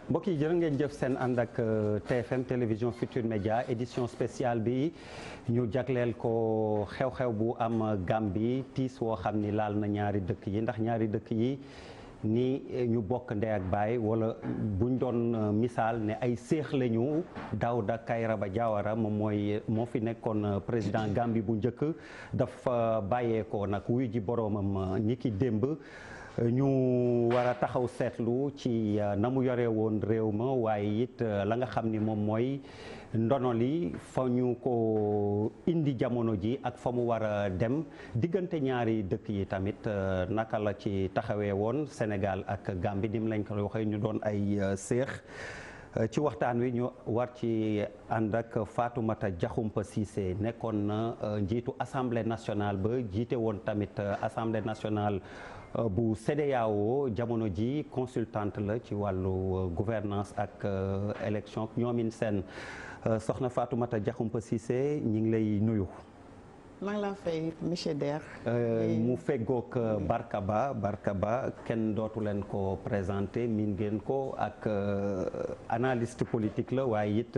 mbokk yi jërë ngeen jëf seen ànd ak TFM télévision Futur Média édition spéciale bi ñu jagleel ko xew-xew bu am Gambie tiis woo xam ni laal na ñaari dëkk yi ndax ñaari dëkk yi ni ñu bokk ndey ak baay wala buñ doon misaal ne ay séex lañu. Dawda Kairaba Jawara moom moo fi nekkoon président Gambie bu njëkk dafa bàyyeekoo nag wuyu ji boroomam ñi ki démb. ñu war a taxaw seetlu ci na mu yore woon réew ma waaye it la nga xam ni moom mooy ndono li fa ñu ko indi jamono ji ak fa mu war a dem diggante ñaari dëkk yi tamit naka la ci taxawee woon Sénégal ak Gambie dim lañ ko waxee ñu doon ay séex. ci waxtaan wi ñu war ci ànd ak Fatoumata Diakhoumpa Cissé nekkoon na njiitu assemblée nationale ba jiite woon tamit assemblée nationale bu CEDEAO jamono ji consultante la ci wàllu gouvernance ak élection ñoomin seen soxna Fatoumata Diakhoumpa Cissé ñi ngi lay nuyu. maa ngi la fay monsieur Der. mu feggoog Barka Ba kenn dootu leen ko présenté miin ngeen ko ak analyste politique la waaye it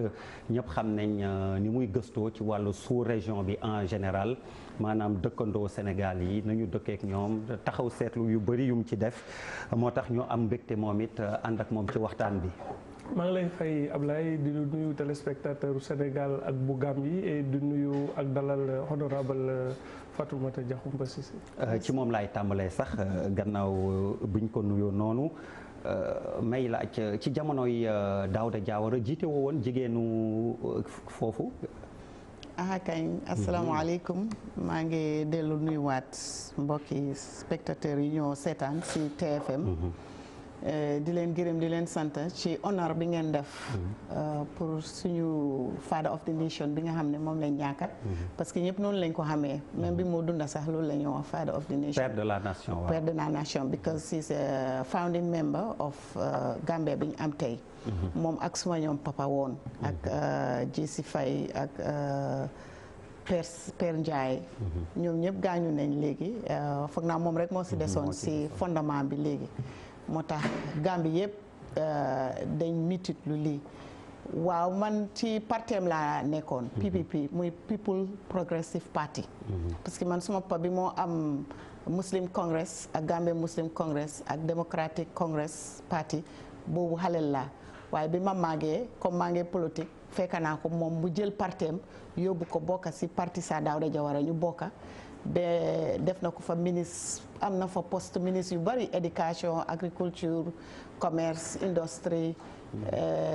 ñëpp xam nañ ni muy gëstoo ci wàllu sous-région bi en général maanaam dëkkandoo Sénégal yi nañu dëkkeek ñoom taxaw seetlu yu bëri yum ci def moo tax ñu am mbégte moom it ànd ak moom ci waxtaan bi. maa ngi lay fay Ablaye di nuyu téléspectateur Sénégal ak bu Gambie et di nuyu ak dalal honorable Fatoumata Diakhoumpa Cissé. ci moom laay tàmbalee sax gannaaw buñ ko nuyoo noonu may laaj ci jamonoy Dawda Jawara jiite woo woon jigéenu foofu. kañ asalaamaaleykum maa ngi dellu nuyuwaat mbokki spectateurs yi ñoo seetaan ci TFM. di leen gërëm di leen sant ci honneur bi ngeen def pour suñu father of the nation bi nga xam ne moom lañ ñàkkat parce que ñëpp noonu lañ ko xamee même bi moo dunda sax loolu la ñuy wax father of the nation, père de la nation, père de la nation because he's a founding member of Gambia bi ñu am tey moom ak suma ñoom papa woon ak JC Faye ak Père Ndiaye ñoom ñëpp gaañu nañ léegi foog naa moom rek moo si desoon si fondement bi léegi moo tax Gambie yëpp dañ mitit lu lii waaw man ci partem laa nekkoon PPP muy People Progressive Party parce que man suma papa bi moo am Muslim Congress ak Gambia Muslim Congress ak Democratic Congress Party boobu xalel laa waaye bi ma màggee comme maa ngi politique fekk naa ko moom mu jël partem yóbbu ko bokka si parti Sir Dawda Jawara ñu bokka ba def na ko fa ministre am na fa poste ministre yu bari éducation agriculture commerce industrie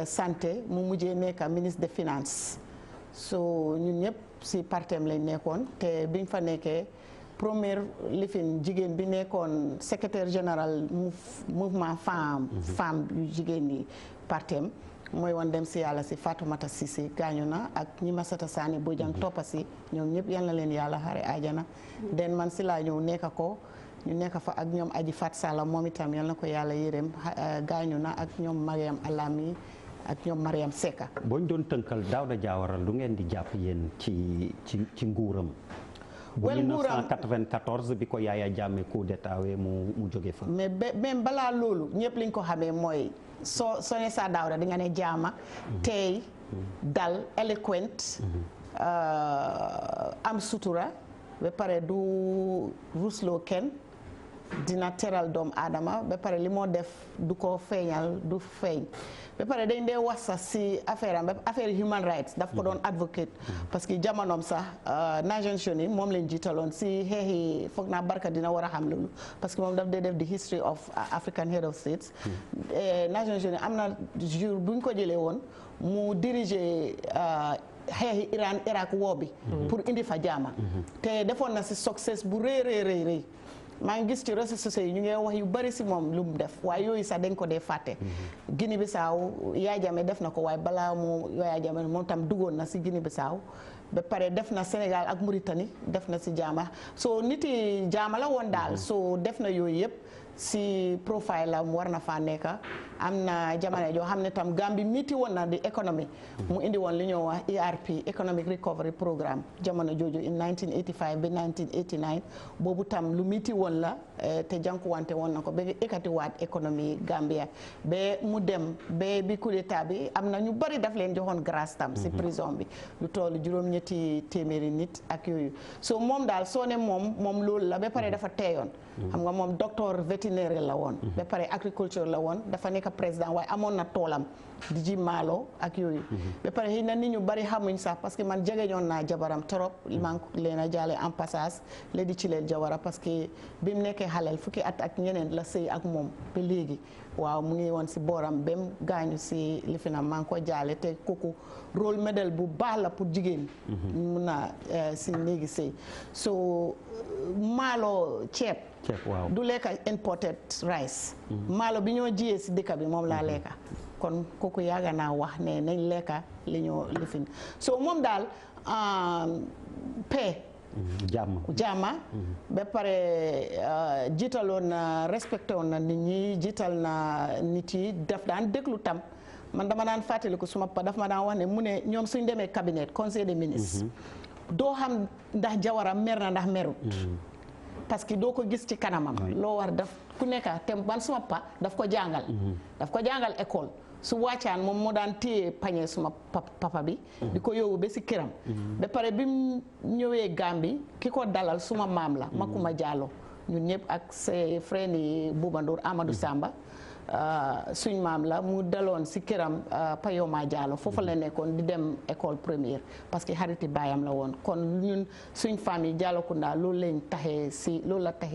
santé mu mujjee nekk ministre des finances so ñun ñëpp si partem lañ nekkoon te biñ fa nekkee première lifin jigéen bi nekkoon secrétaire général mouvement femme yu jigéen yi partem mooy woon dem si yàlla si Fatoumata Cissé gaañu na ak ñi Masata Sani Bojang toppa si ñoom ñëpp yal na leen yàlla xare ajana den man si laa ñëw nekk ko ñu nekk fa ak ñoom Aji Fat Sala moom itam yal na ko yàlla yërëm gaañu na ak ñoom Mariam Alami ak ñoom Mariam Seka. boo ñu doon tënkal Dawda Jawara lu ngeen di jàpp yéen ci nguuram. bu 1994 bi ko Yaya Jammeh coup d'état mu jóge fa. mais même balaa loolu ñëpp liñ ko xamee mooy soo ne Sir Dawda di nga ne jaama tey dal eloquent am sutura ba pare du rusloo kenn dina teral doomu aadama ba pare li moo def du ko feeñal du feeñ ba pare dañ dee wax sax si affaire am affaire human rights daf ko doon advocate parce que jamonoom sax Nations Unies moom lañ jiitaloon si xeexi foog naa Barka dina war a xam loolu parce que moom daf dee def the history of African head of states Nations Unies am na jour bu ñu ko jëlee woon mu diriger xeexi Iran Irak woo bi pour indi fa jaama te defoon na si success bu rëy maa ngi gis ci réseaux sociaux yi ñu ngi wax yu bari si moom lu mu def waaye yooyu sax dañ ko dee fàtte Guinée Bissau Yaya Jammeh def na ko waaye balaa mu Yaya Jammeh moom tam duggoon na si Guinée Bissau ba pare def na Sénégal ak Mauritanie def na si jaama so nit yi jaama la woon daal so def na yooyu yëpp si profile am war na faa nekk am na jamono joo xam ne tam Gambie miti woon na di économie mu indi woon li ñoo wax ERP Economic Recovery Programme jamono jooju in 1985 ba 1989 boobu tam lu miti woon la te jànkuwante woon na ko ba ekkati waat économie Gambia ba mu dem ba bi coup d'état bi am na ñu bari daf leen joxoon grâce tam si prison bi lu toll juróom-ñetti téeméeri nit ak yooyu so moom daal soo ne moom loolu la ba pare dafa teeyoon xam nga moom docteur vétérinaire la woon ba pare agriculture la woon dafa nekk président waaye amoon na toolam di ji maalo ak yooyu ba pare xëy na nit ñu bari xamuñ sax parce que man jegeñoon naa jabaram trop maa ngi leen a jaale en passage la di ci leen jawara parce que bi mu nekkee xaleel fukki at ak ñeneen la sëy ak moom ba léegi waaw mu ngi woon si booram ba mu gaañu si li fi na maa ngi ko jaale te kooku rôle modèle bu baax la pour jigéen mun na si néegi sëy so maalo ceeb waaw du lekka imported rice maalo bi ñoo jiyee si dëkk bi moom laa lekka kon kooku yaaga naa wax ne nañ lekka li ñoo lifin so moom daal paix jàmma ba pare jiitaloon na respecté woon na nit ñi jiital na nit yi daf daan déglu tam man dama daan fàttaliku suma pa daf ma daan wax ne mu ne ñoom suñ demee cabinet conseil des ministres doo xam ndax Jawara mer na ndax merut parce que doo ko gis ci kanamam loo war daf ku nekka te man suma pa daf ko jàngal école su wàccaan moom moo daan téye pañe suma papa bi di ko yóbbu ba si këram ba pare bi mu ñëwee Gambie ki ko dalal suma maam la Makuma Jallow ñun ñëpp ak ses frères yi Buuba Ndour Amadou Samba suñ maam la mu daloon si këram Payoma Jallow foofu la nekkoon di dem école première parce que xariti baayam la woon kon ñun suñ famille Jallow-Kunda loolu la taxee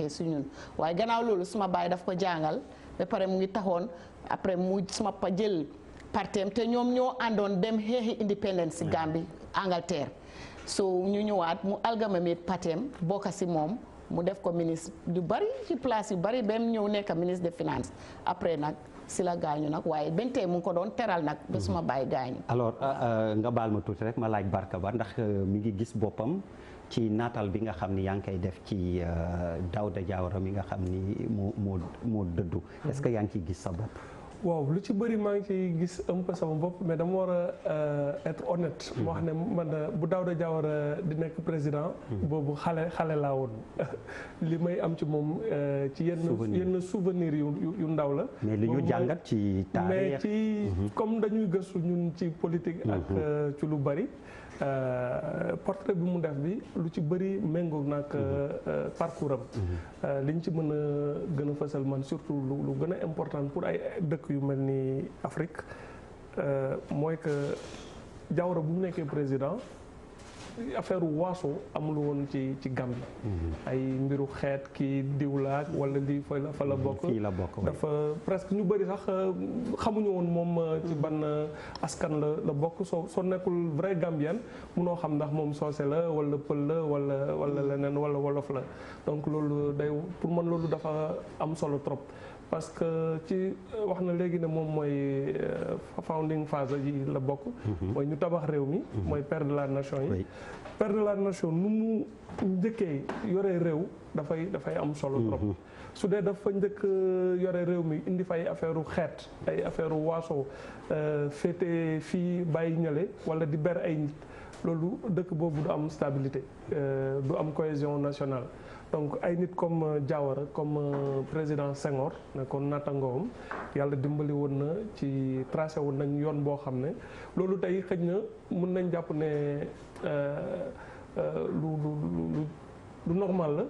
si ñun waaye gannaaw loolu suma baay daf ko jàngal ba pare mu ngi taxoon après mu suma pa jël partem te ñoom ñoo àndoon dem xeexi independence si Gambie Angleterre so ñu ñëwaat mu algamamit partem bokka si moom mu def ko ministre yu bari ci place yu bari ba mu ñëw nekk ministre des finances après nag si la gaañu nag waaye benn tey mu ngi ko doon teral nag ba suma bàyyi gaañu alors nga baal ma tuuti rek ma laaj Barka Ba ndax mi ngi gis boppam ci naatal bi nga xam ni yaa ngi koy def ci Dawda Jawara mi nga xam ni moo dëddu est-ce que yaa ngi ciy gis sa bopp waaw lu ci bëri maa ngi ciy gis un peu sama bopp mais dama war a être honnête moo wax ne man bu Dawda Jawara di nekk président boobu xale laa woon li may am ci moom ci yenn souvenir yu ndaw la mais li ñu jàngat ci taarix mais ci comme dañuy gëstu ñun ci politique ak ci lu bëri portrait bi mu def bi lu ci bëri méngoog nag parcours am liñ ci mën a gën a fësal man surtout lu gën a important pour ay dëkk yu mel ni Afrique mooy que Jawara bu mu nekkee président affaire waaso amul woon ci Gambie ay mbiru xeet kii diwlaak wala lii fa la bokk dafa presque ñu bëri sax xamuñu woon moom ci ban askan la bokk soo nekkul vrai Gambien munoo xam ndax moom soose la wala pël la wala leneen wala wolof la donc loolu day pour man loolu dafa am solo trop parce que ci wax na léegi ne moom mooy founding phase yi la bokk mooy ñu tabax réew mi mooy père de la nation yi père de la nation nu mu njëkkee yore réew dafay am solo trop su dee dafa njëkk yore réew mi indi fa ay affaire u xeet ay affaire u waaso féete fii bàyyi ñale wala di ber ay nit loolu dëkk boobu du am stabilité du am cohésion nationale donc ay nit comme Jawara comme président Senghor nekkoon nattangoom yàlla dimbali woon na ci tracé woon nañ yoon boo xam ne loolu tey xëj na mun nañ jàpp ne lu normal la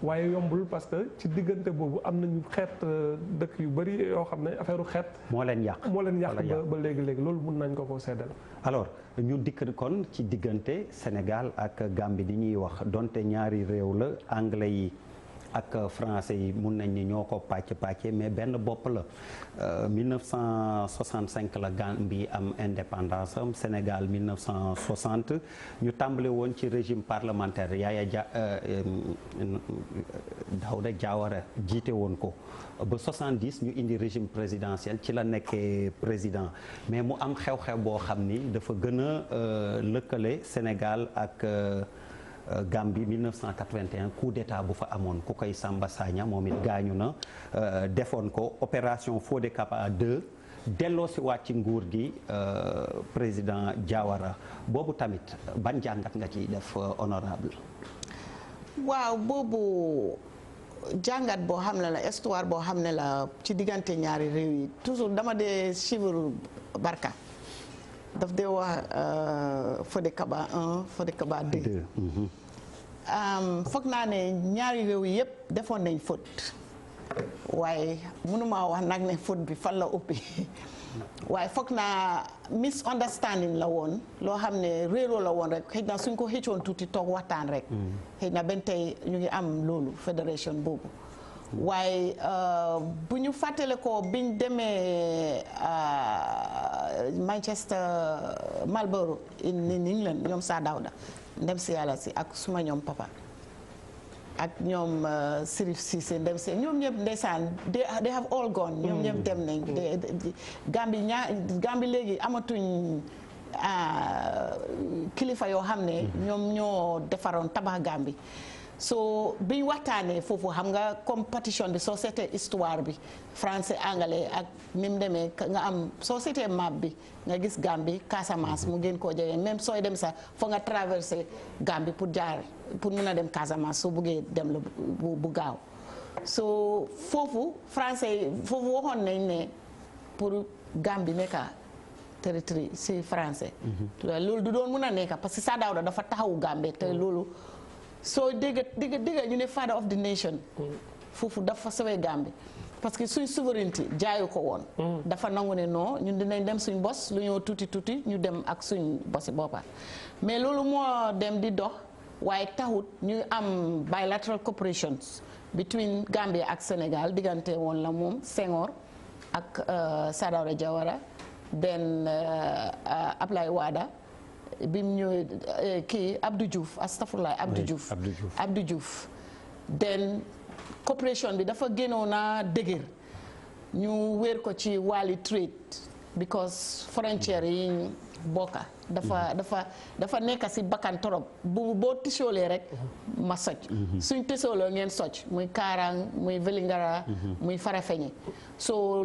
waaye yombul parce que ci diggante boobu am nañu xeet dëkk yu bari yoo xam ne affaire u xeet moo leen yàq ba léegi-léegi loolu mun nañ ko seddal alors ñu dikk kon ci diggante Sénégal ak Gambie di ñuy wax donte ñaari réew la anglais yi ak français yi mun nañ ni ñoo ko pàcc mais benn bopp la 1965 la Gambie am indépendance am Sénégal 1960 ñu tàmbale woon ci régime parlementaire Dawda Jawara jiite woon ko ba 70 ñu indi régime présidentiel ci la nekkee président mais mu am xew-xew boo xam ni dafa gën a lëkkale Sénégal ak Gambie 1981 coup d'état bu fa amoon ku koy Samba Sagna moom it gaañu na defoon ko opération Fodé Kaba 2 delloo si waat ci nguur gi président Jawara boobu tamit ban jàngat nga ciy def honorable waaw boobu jàngat boo xam ne la histoire boo xam ne la ci diggante ñaari réew yi toujours dama dee suivre Barka daf dee wax Fodé Kaba 1 Fodé Kaba 2 foog naa ne ñaari réew yi yëpp defoon nañ faute waaye mënuma wax nag ne faute bi fan la ëppi waaye foog naa misunderstanding la woon loo xam ne réeroo la woon rek xëy na suñ ko xëccoon tuuti toog waxtaan rek xëy na benn tey ñu ngi am loolu fédération boobu waaye bu ñu fàttale ko biñ demee Manchester Marlborough in England ñoom Saa Dawda ndem si yàlla si ak suma ñoom papa ak ñoom Sirif Cissé ndem si ñoom ñëpp ndeysaan they have all gone ñoom ñëpp dem nañ Gambie léegi amatuñ kilifa yoo xam ne ñoom ñoo defaroon tabax Gambie so biñ waxtaanee foofu xam nga compétition bi soo seetee histoire bi français anglais ak ni mu demee nga am soo seetee map bi nga gis Gambie Casamance mu gën koo jege même sooy dem sax foo nga traversé Gambie pour mun a dem Casamance soo buggee dem la bu gaaw so foofu français foofu waxoon nañ ne pour Gambie nekka territoire si français loolu du doon mun a nekka parce que Saa Dawda dafa taxawu Gambie te loolu soo dégg ñu ne father of the nation foofu dafa sawee Gambie parce que suñ souveraineté jaayu ko woon dafa nangu ne non ñun dinañ dem suñ bos lu ñoo tuuti ñu dem ak suñ bosi boppa mais loolu moo dem di dox waaye taxut ñu am bilateral cooperations between Gambia ak Sénégal diggante woon la moom Senghor ak Saa Dawda Jawara den Ablaye Wada bim ñëwee kii Abdou Diouf astafurlaay Abdou Diouf den coopération bi dafa gënoon a dëgër ñu wéer ko ci wàlli trade because frontière yi bokka dafa nekk si bakkan torop boo tisoolee rek ma soj suñ tisooloo ngeen soj muy Kaarang muy Vélingara muy Farafeñi so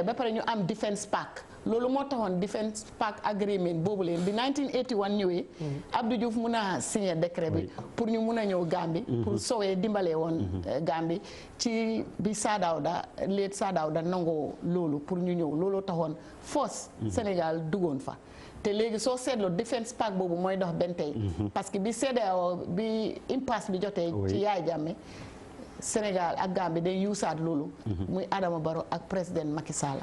ba pare ñu am defense pact loolu moo taxoon defense pact agreement boobu leen bi 1981 ñëwee Abdou Diouf mun a signé décret bi pour ñu mun a ñëw Gambie pour sowee dimbalee woon Gambie ci bi Saa Dawda nangoo loolu pour ñu ñëw loolu taxoon force Sénégal duggoon fa te léegi soo seetloo defense pact boobu mooy dox benn tey parce que bi CEDEAO bi impasse bi jotee ci Yaay Jammeh Sénégal ak Gambie day yuusaat loolu muy Adama Barrow ak président Macky Sall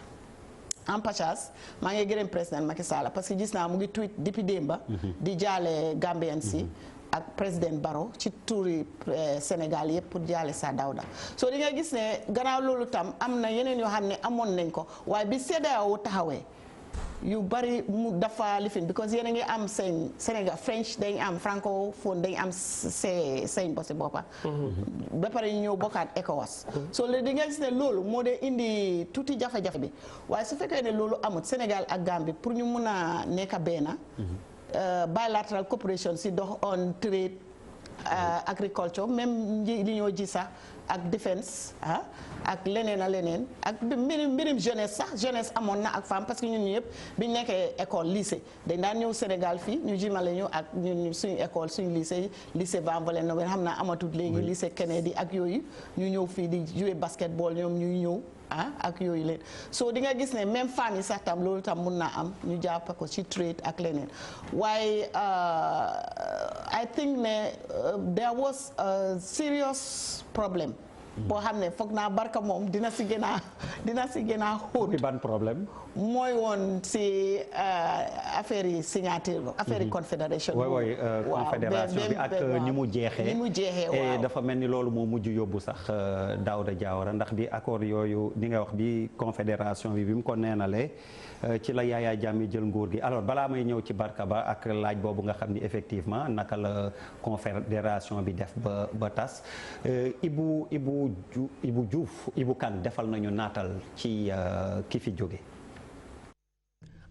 en passage maa ngi gërëm président Macky Sall parce que gis naa mu ngi tweet depuis démba di jaale Gambien si ak président Barrow ci tuuri Sénégal yëpp pour jaale Saa Dawda soo di nga gis ne gannaaw loolu tam am na yeneen yoo xam ne amoon nañ ko waaye bi CEDEAO taxawee yu bari mu dafa lifin because yéen a ngi am seen Sénégal French dañ am francophone dañ am seen bosi boppa ba pare ñu ñëw bokkaat ECOWAS so léegi di nga gis ne loolu moo dee indi tuuti jafe-jafe bi waaye su fekkee ne loolu amut Sénégal ak Gambie pour ñu mun a nekk benn bilateral cooperation si dox on trade agriculture même li ñoo ji sax ak defense ak leneen a leneen ak mbirim jeunesse sax jeunesse amoon na ak femme parce que ñun ñëpp biñ nekkee école lycée dañ daan ñëw Sénégal fii ñu jimale ñu ak ñun suñu école suñu lycée Van Vollenhoven xam naa amatut léegi lycée Kennedy ak yooyu ñu ñëw fii di jouer basketball ñoom ñuy ñëw ak yooyu leen so di nga gis ne même femme yi sax tam loolu tam mun naa am ñu jàpp ko ci trade ak leneen waaye I think ne there was a serious problem boo xam ne foog naa Barka moom dina si gën a xóot ban problème mooy woon si affaire yi signature affaire yi confédération confédération bi ak ni mu jeexee waaw dafa mel ni loolu moo mujj yóbbu sax Dawda Jawara ndax bi accord yooyu ni nga wax bi confédération bi mu ko neenalee ci la Yaya Jammeh jël nguur gi alors balaa may ñëw ci Barka ba ak laaj boobu nga xam ni effectivement naka la confédération bi def ba tas Ibou Diouf Ibou Kane defal nañu naatal ci ki fi jóge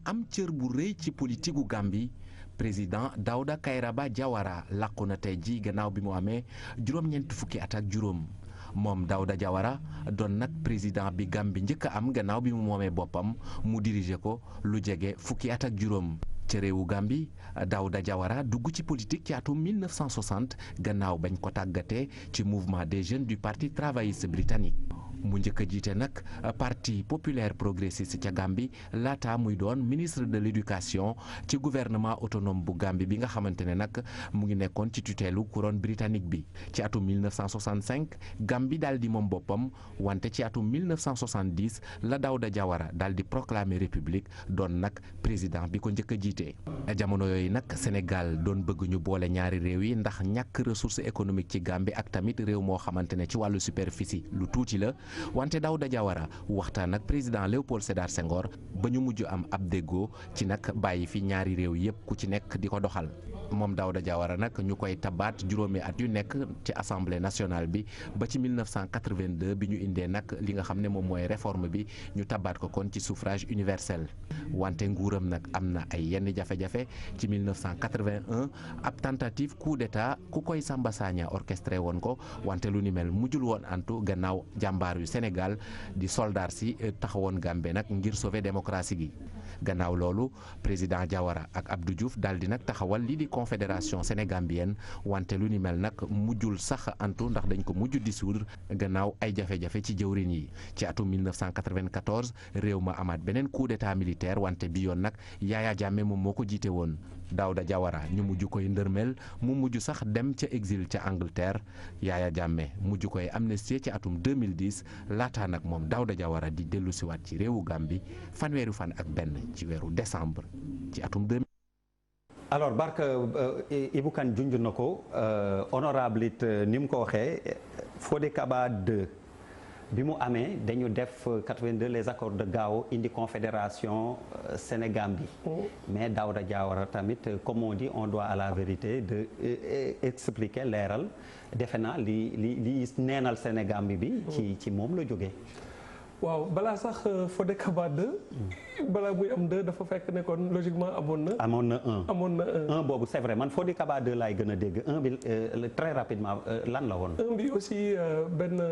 am cër bu rëy ci politiku Gambie président Dawda Kairaba Jawara làqu na tey ji gannaaw bi mu amee juróom-ñeent fukki at ak juróom moom Dawda Jawara doon nag président bi Gambie njëkk a am gannaaw bi mu moomee boppam mu diriger ko lu jege fukki at ak juróom. ca réewu Gambie Dawda Jawara dugg ci politique ci atum 1960 gannaaw bañ ko tàggatee ci mouvement des jeunes du parti travailliste britannique. mu njëkk a jiite nag parti populaire progressiste ca Gambie laata muy doon ministre de l'éducation ci gouvernement autonome bu Gambie bi nga xamante ne nag mu ngi nekkoon ci tutelu couronne britannique bi. ci atum 1965 Gambie daal di moom boppam wante ci atum 1970 la Dawda Jawara daal di proclamer république doon nag président bi ko njëkk a jiite. jamono yooyu nag Sénégal doon bëgg ñu boole ñaari réew yi ndax ñàkk ressource économique ci Gambie ak tamit réew moo xamante ne ci wàllu superficie lu tuuti la. wante Dawda Jawara waxtaan ak président Léopold Sédar Senghor ba ñu mujj am ab déggoo ci nag bàyyi fi ñaari réew yépp ku ci nekk di ko doxal. moom Dawda Jawara nag ñu koy tabaat juróomi at yu nekk ci assemblée nationale bi ba ci 1982 bi ñu indee nag li nga xam ne moom mooy réforme bi ñu tabaat ko kon ci suffrage universel. wante nguuram nag am na ay yenn jafe-jafe ci 1981 ab tentative coup d'état ku koy Samba Sagna orchestré woon ko wante lu ni mel mujjul woon antu gannaaw jàmbaar yu Sénégal di soldaar si taxawoon Gambie nag ngir sauver démocratie gi. gannaaw loolu président Jawara ak Abdou Diouf daal di nag taxawal lii di confédération sénégambienne wante lu ni mel nag mujjul sax antu ndax dañ ko mujj dissoudre gannaaw ay jafe-jafe ci jëwrin yi. ci atum 1994 réew ma amaat beneen coup d'état militaire wante bi yoon nag Yaya Jammeh moom moo ko jiite woon. Dawda Jawara ñu mujj koy ndërmel mu mujj sax dem ca exil ca Angleterre Yaya Jammeh mujj koy amnistie ci atum 2010 laataa nag moom Dawda Jawara di dellu siwaat ci réewu Gambie fanweeri fan ak benn ci weeru décembre ci atum 2000. alors Barka Ibou Kane junj na ko honorable it ni mu ko waxee Fodé Kaba 2 bi mu amee dañu def 82 les accords de Gao indi confédération Sénégambie mais Dawda Jawara tamit comme on dit on doit à la vérité de expliquer leeral defe naa li neenal Sénégambie bi ci moom la jógee. waaw balaa sax Fodé Kaba 2 balaa muy am 2 dafa fekk ne kon logiquement amoon na 1 boobu c'est vrai man Fodé Kaba 2 laay gën a dégg 1 bi très rapidement lan la woon. 1 bi aussi benn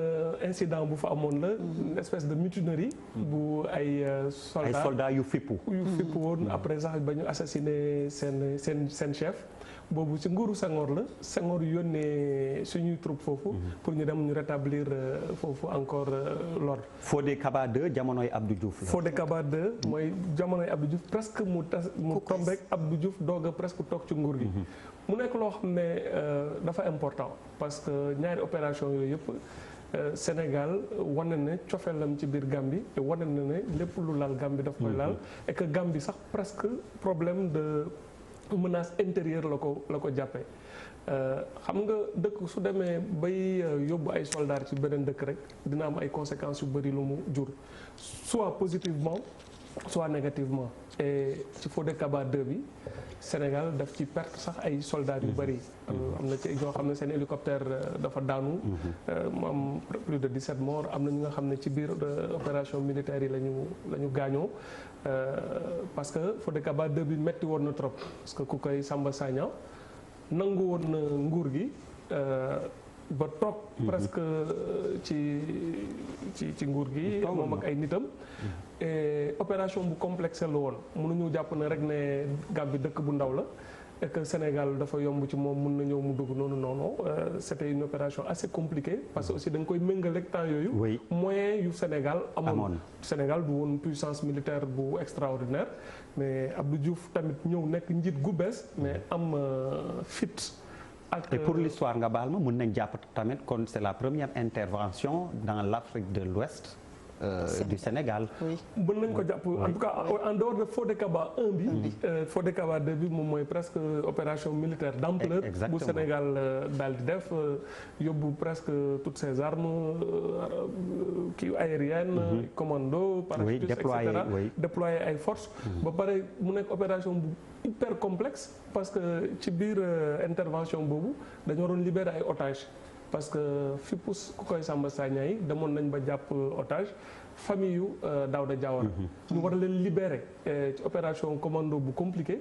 incident bu fa amoon la une espèce de mutinerie bu ay soldats yu fippu woon après sax ba ñu assassiné seen chef boobu ci nguuru Senghor la Senghor yónnee suñuy troupe foofu pour ñu dem ñu rétablir foofu encore l'ordre. Fodé Kaba 2 jamonoy Abdou Diouf la. Fodé Kaba 2 mooy jamonoy Abdou Diouf presque mu tombeek Abdou Diouf doog a presque toog ci nguur gi. mu nekk loo xam ne dafa important parce que ñaari opération yooyu yëpp Sénégal wane na cofeelam ci biir Gambie te wane na ne lépp lu laal Gambie daf koy laal et que Gambie sax presque problème de menace intérieure la ko jàppee. xam nga dëkk su demee bay yóbbu ay soldats ci beneen dëkk rek dina am ay conséquences yu bëri lu mu jur soit positivement soit négativement et ci Fodé Kaba 2 bi Sénégal daf ci perte sax ay soldats yu bëri. am na ci ñoo xam ne seen hélicoptère dafa daanu. mu am plus de 17 morts am na ñu nga xam ne ci biir opération militaire yi la ñu gaañoo parce que Fodé Kaba 2 bi metti woon na trop parce que ku koy Samba Sagna nangu woon na nguur gi ba toog presque ci nguur gi moom ak ay nitam et opération bu complexe la woon mënuñu jàpp ne rek ne Gambie dëkk bu ndaw la et que Sénégal dafa yomb ci moom mun na ñëw mu dugg noonu c'était une opération assez compliquée parce que aussi da nga koy méngaleeg temps yooyu moyens yu Sénégal amoon Sénégal du woon puissance militaire bu extraordinaire mais Abdou Diouf tamit ñëw nekk njiit gu bees mais am fit et pour l'histoire nga baal ma mun nañ jàpp tamit kon c'est la première intervention dans l'Afrique de l'Ouest du Sénégal. mën nañ ko jàpp en tout cas en dehors de Fodé Kaba 1 bi. Fodé Kaba 2 bi moom mooy presque opération militaire d'ampleur bu Sénégal daal di def yóbbu presque toutes ses armes kii aériennes. commando parachutiste et cetera déployer ay forces. ba pare mu nekk opération bu hyper complexe parce que ci biir intervention boobu dañu waroon libérer ay otages. parce que fippu ku koy Samba Sagna yi demoon nañ ba jàpp otage famille yu Dawda Jawara ñu war a leen libérer ci opération commando bu compliqué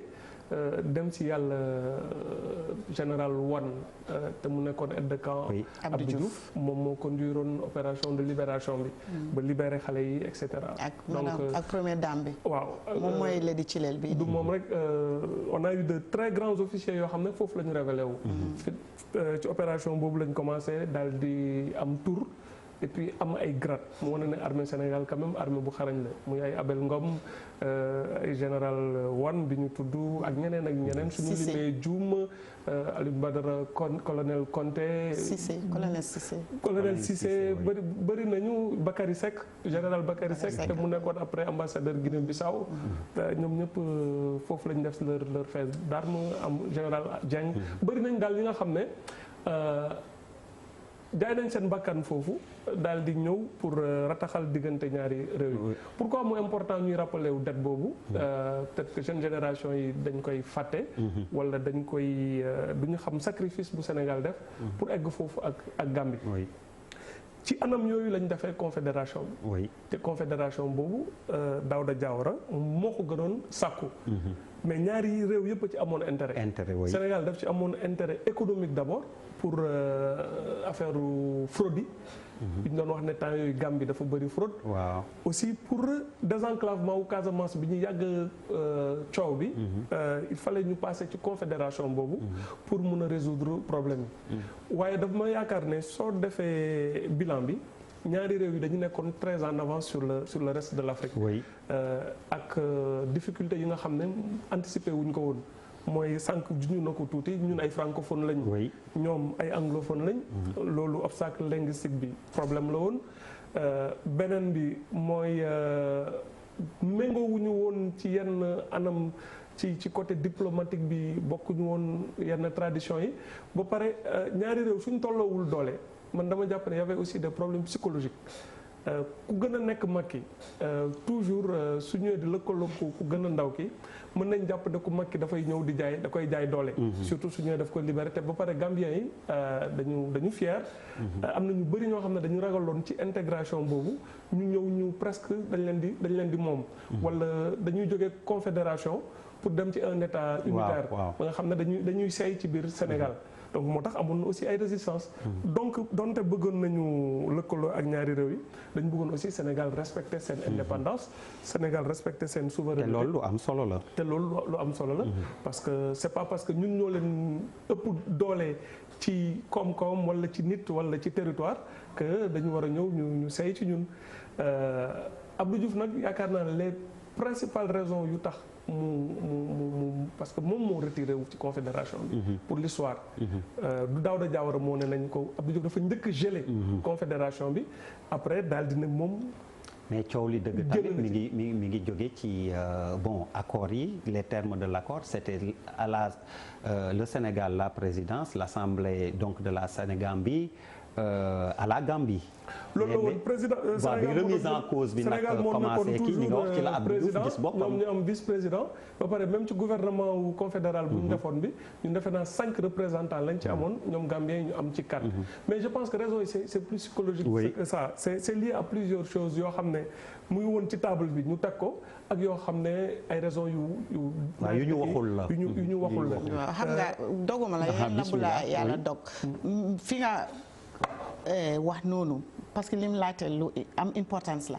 dem ci yàlla général Wane te mu nekkoon aide de camp Abdou Diouf moom moo conduiroon opération de libération bi ba libéré xale yi et cetera. ak première dame bi. waaw moom mooy Lady Chilel bi. du moom rek on a eu de très grands officiers yoo xam ne foofu la ñu révélé wu. ci opération boobu lañ commencé daal di am tour et puis am ay grade mu wane ne armée Sénégal quand même armée bu xarañ la muy ay Abel Ngom ay général Wane bi ñu tudd ak ñeneen ak ñeneen. suñu limee Dioum Aliou Badara colonel Conté. colonel Cissé bëri nañu Bakary Seck général Bakary Seck te mu nekkoon après ambassadeur Guinée-Bissau. ñoom ñëpp foofu lañ def leur fait d'armes am général Dieng. bëri nañ daal li nga xam ne. jaay nañ seen bakkan foofu daal di ñëw pour rataxal diggante ñaari réew yi. pourquoi mu important ñuy rappeler wu date boobu. peut-être que jeune génération yi dañ koy fàtte. wala dañ koy du ñu xam sacrifice bu Sénégal def. pour egg foofu ak Gambie. ci anam yooyu lañ defee confédération bi. te confédération boobu Daouda Diawara moo ko gënoon sàkku. mais ñaari réew yëpp a ci amoon intérêt. Sénégal daf ci amoon intérêt économique d'abord pour affaire fraude yi. bi ñu doon wax ne temps yooyu Gambie dafa bëri fraude. waaw aussi pour désenclavement wu Casamance bi ñu yàgg coow bi. il fallait ñu passer ci confédération boobu. pour mun a résoudre problème yi. waaye daf ma yaakaar ne soo defee bilan bi. ñaari réew yi dañu nekkoon très en avance sur le reste de l'Afrique. ak difficulté yi nga xam ne anticiper wuñ ko woon. mooy sànq juñu na ko tuuti ñun ay francophone lañ. ñoom ay anglophone lañ. loolu obstacle linguistique bi problème la woon. beneen bi mooy méngoowuñu woon ci yenn anam ci côté diplomatique bi bokkuñu woon yenn tradition yi ba pare ñaari réew suñ tolloowul doole man dama jàpp ne y avait aussi des problèmes psychologiques. ku gën a nekk mag ki toujours su ñëwee di lëkkaloo ku gën a ndaw ki mën nañ jàpp ne ku mag ki dafay ñëw di jaay da koy jaay doole. surtout su ñëwee daf ko libéré te ba pare Gambien yi dañu fier. am na ñu bëri ñoo xam ne dañu ragaloon ci intégration boobu ñu ñëw ñu presque dañ leen di moom. wala dañuy jógee confédération pour dem ci un état unitaire. ba nga xam ne dañuy seey ci biir Sénégal. donc moo tax amoon na aussi ay résistance donc donte bëggoon nañu lëkkaloo ak ñaari réew yi dañu bëggoon aussi Sénégal respecter seen indépendance Sénégal respecter seen souveraineté. te loolu lu am solo la. te loolu lu am solo la. parce que c'est pas parce que ñun ñoo leen ëpp doole ci koom-koom wala ci nit wala ci territoire que dañu war a ñëw ñu sey ci ñun Abdou Diouf nag yaakaar naa ne les principales raisons yu tax. parce que moom moo retiré wu ci confédération bi. pour l'histoire du Daouda Diawara moo ne nañ ko Abdou Diouf dafa njëkk gelé confédération bi après daal dina moom. mais coow li dëgg tamit mi ngi jóge ci bon accords yi les termes de l'accord c'était le Sénégal la présidence l'assemblée donc de la Sénégambie à la Gambie. loolu la woon président Sénégal remise en cause bi nag commencé kii ni nga wax ci la Abdou Diouf gis boppam ñoom ñu am vice président ba pare même ci gouvernement wu confédéral bu ñu defoon bi ñu defe naa 5 représentants lañ ci amoon ñoom Gambien ñu am ci 4. mais je pense que raison yi c'est plus psychologique que ça c'est lié à plusieurs choses yoo xam ne muy woon ci table bi ñu teg ko ak yoo xam ne ay raisons yu ñu waxul la yu ñu waxul la. waaw xam nga doguma la yàlla bu la yàlla dog fi nga wax noonu parce que lim laajte lu am importance la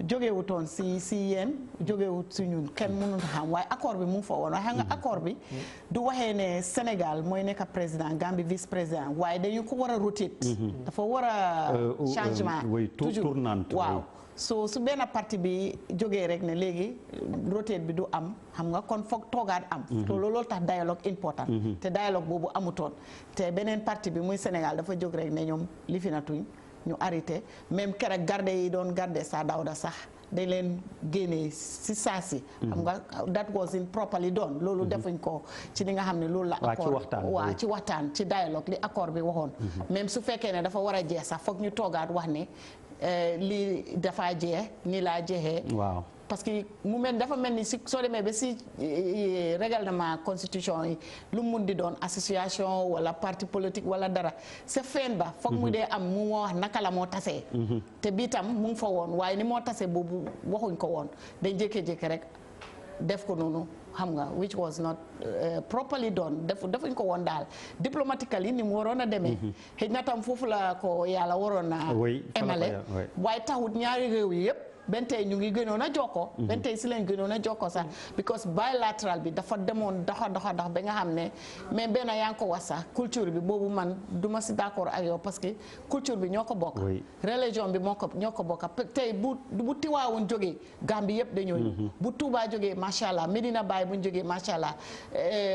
jógewutoon si yéen jógewut si ñun kenn mënut a xam waaye accord bi mu ngi fa woon waaye xam nga accord bi du waxee ne Sénégal mooy nekk président Gambie vice président waaye dañu ko war a rotate dafa war a changement toujours waaw su benn parti bi jógee rek ne léegi rotate bi du am xam nga kon foog toogaat am te loolu tax dialogue important te dialogue boobu amutoon te beneen parti bi muy Sénégal dafa jóg rek ne ñoom li fi natuñ ñu arrêté même keroog garde yi doon garde sa Daouda sax dañ leen génnee si saa si xam nga that was improperly done loolu defuñ ko ci li nga xam ne loolu la accord waaw ci waxtaan ci dialogue li accord bi waxoon même su fekkee ne dafa war a jeex sax foog ñu toogaat wax ne lii dafa jeex nii laa jeexee waaw parce que mu mel dafa mel ni si soo demee ba si règlement constitution yi lu mun di doon association wala parti politique wala dara sa fen ba foog mu dee am mu moo wax naka la moo tasee te bii tam mu ngi fa woon waaye ni moo tasee boobu waxuñ ko woon dañ jékki-jékki rek def ko noonu xam nga which was not properly done defuñ ko woon daal diplomatically ni mu waroon a demee xëy na tam foofu la ko yàlla waroon a emale waaye taxut ñaari réew yi yëpp benn tey ñu ngi gënoon a jokkoo benn tey si lañ gënoon a jokkoo sax because bilateral bi dafa demoon doxa ba nga xam ne mais benn yaa ngi ko wax sax culture bi boobu man du ma si d'accord ak yow parce que culture bi ñoo ko bokk religion bi ñoo ko bokk tey bu Tiwaawoon jógee Gambie yëpp dañoo ñëw bu Touba jógee macha allah Medina Baye buñ jógee macha allah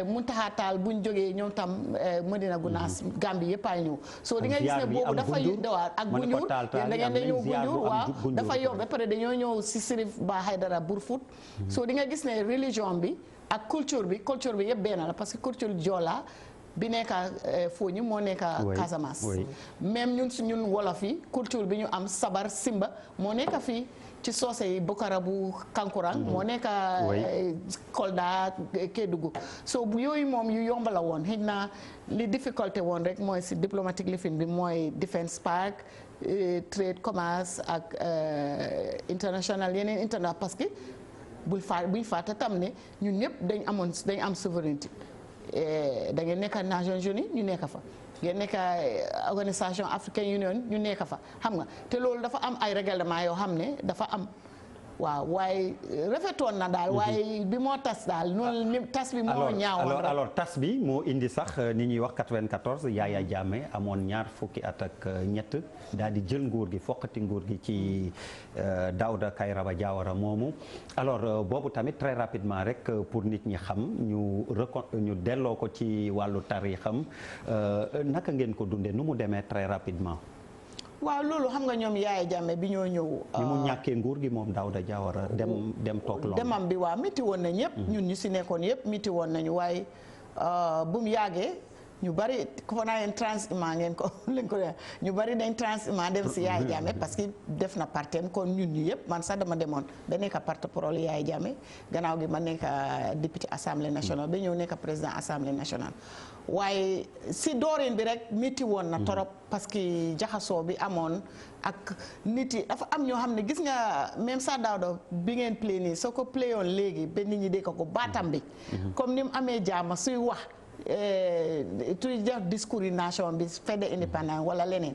Muntaha Taal buñ jógee ñoom tam Medina Gunaas Gambie yëpp ay ñëw so di nga gis ne boobu dafa dawaat ak Gunjur da ngeen dañoo Gunjur waaw dafa yomb ba pare ñoo ñëw si Sirif Ba Haydara Burfoot so di nga gis ne religion bi ak culture bi yëpp benn la parce que culture Joola bi nekk Fooñi moo nekk Casamance même ñun wolof yi culture bi ñu am sabar simba moo nekk fii ci soose yi Bokara bu Kankurang moo nekk Kolda Kédougou so bu yooyu moom yu yomb la woon xëy na li difficulté woon rek mooy si diplomatique lifin bi mooy defense park trade commerce ak international yeneen internet parce que buñ fàtte tam ne ñun ñëpp dañ am souveraineté da ngeen nekk Nations Unies ñu nekk fa ngeen nekk organisation African Union ñu nekk fa xam nga te loolu dafa am ay règlement yoo xam ne dafa am waaw waaye rafetoon na daal waaye bi moo tas daal noonu tas bi moo ñaawoon alors tas bi moo indi sax ni ñuy wax 94 Yaya Jammeh amoon ñaar fukki at ak ñett daal di jël nguur gi foqati nguur gi ci Dawda Kairaba Jawara moomu alors boobu tamit très rapidement rek pour nit ñi xam ñu delloo ko ci wàllu tarixam naka ngeen ko dundee nu mu demee très rapidement waaw loolu xam nga ñoom Yaya Jammeh bi ñoo ñëw. ni mu ñàkkee nguur gi moom Dawda Jawara dem toog lool. demam bi waa métti woon na ñëpp. ñun ñu si nekkoon yëpp métti woon nañu waaye bu mu yàggee ñu bari ko naa leen transhumant ngeen ko leen ko ñu bari dañ transhumant dem si Yaya Jammeh parce que def na partem kon ñun ñu yëpp man sax dama demoon ba nekk porte-parole Yaya Jammeh gannaaw gi ma nekk député assemblée nationale ba ñëw nekk président assemblée nationale. waaye si dooreen bi rek métti woon na torop parce que jaxasoo bi amoon ak nit yi dafa am ñoo xam ne gis nga même sa Dawda bi ngeen play nii soo ko playoon léegi ba nit ñi dégg ko baatam bi comme ni mu amee jaama suy wax tuy def discours yi nation bi fête de indépendance wala leneen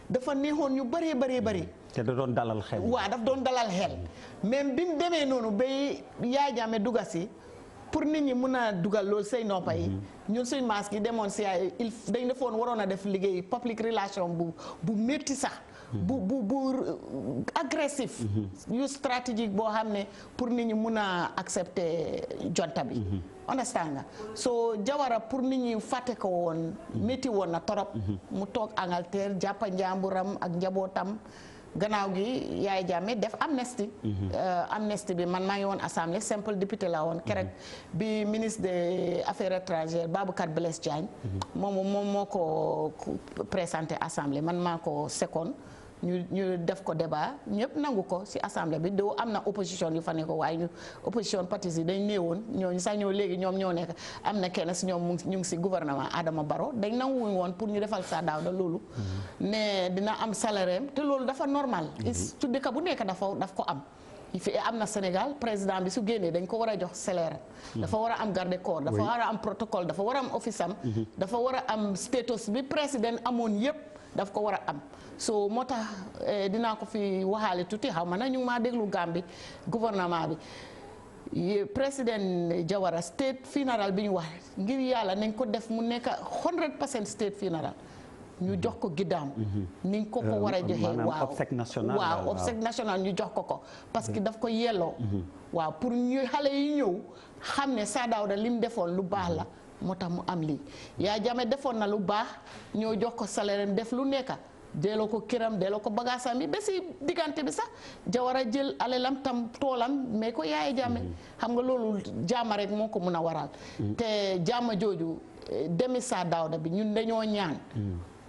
dafa neexoon ñu bëree te da doon dalal xel waaw daf doon dalal xel même bi mu demee noonu bay Yaya Jammeh dugga si pour nit ñi mun a dugal loolu say noppa yi ñun suñ maas gi demoon si ay dañ defoon waroon a def liggéey public relation bu métti sax bu agressif yu stratégique boo xam ne pour nit ñi mun a accepter jonta bi understand nga so Jawara pour nit ñi fàtte ko woon métti woon na torop mu toog Angleterre jàppa njàmburam ak njabootam gannaaw gi Yaya Jammeh def amnistie amnistie bi man maa ngi woon assemblée simple député la woon kerek bi ministre des affaires étrangères Baboucarr Blaise Diagne moom moo ko présenté assemblée man maa ko sekoon ñu def ko débat ñëpp nangu ko ci assemblée bi doo am na opposition yu fa ne ko waaye ñu opposition partis yi dañ néewoon ñooñu sax ñoo léegi ñoom ñoo nekk am na kenn ci ñoom ñu ngi ci gouvernement Adama Barrow dañ nanguwuñ woon pour ñu defal sa Dawda loolu ne dina am salaire te loolu dafa normal su dëkk bu nekk daf ko am fi am na Sénégal président bi su génnee dañ ko war a jox salaire dafa war a am garde corps dafa war a am protocole dafa war a am office am dafa war a am status bi président amoon yépp daf ko war a am so moo tax dinaa ko fi waxaale tuuti xaw ma na ñu ngi maa déglu Gambie gouvernement bi président Jawara state funeral bi ñu wax ngir yàlla nañ ko def mu nekk 100% state funeral ñu jox ko giddaam niñ ko war a joxe waaw obsèque national ñu jox ko parce que daf ko yelloo waaw pour ñu xale yi ñëw xam ne Sir Dawda lim defoon lu baax la moo tax mu am lii Yaya Jammeh defoon na lu baax ñoo jox ko salaire def lu nekka delloo ko këram delloo ko bagaasam yi ba si diggante bi sax Jawara jël alelam tam toolam mais ko Yaya Jammeh xam nga loolu jaama rek moo ko mun a waral te jaama jooju demi Sir Dawda bi ñun dañoo ñaan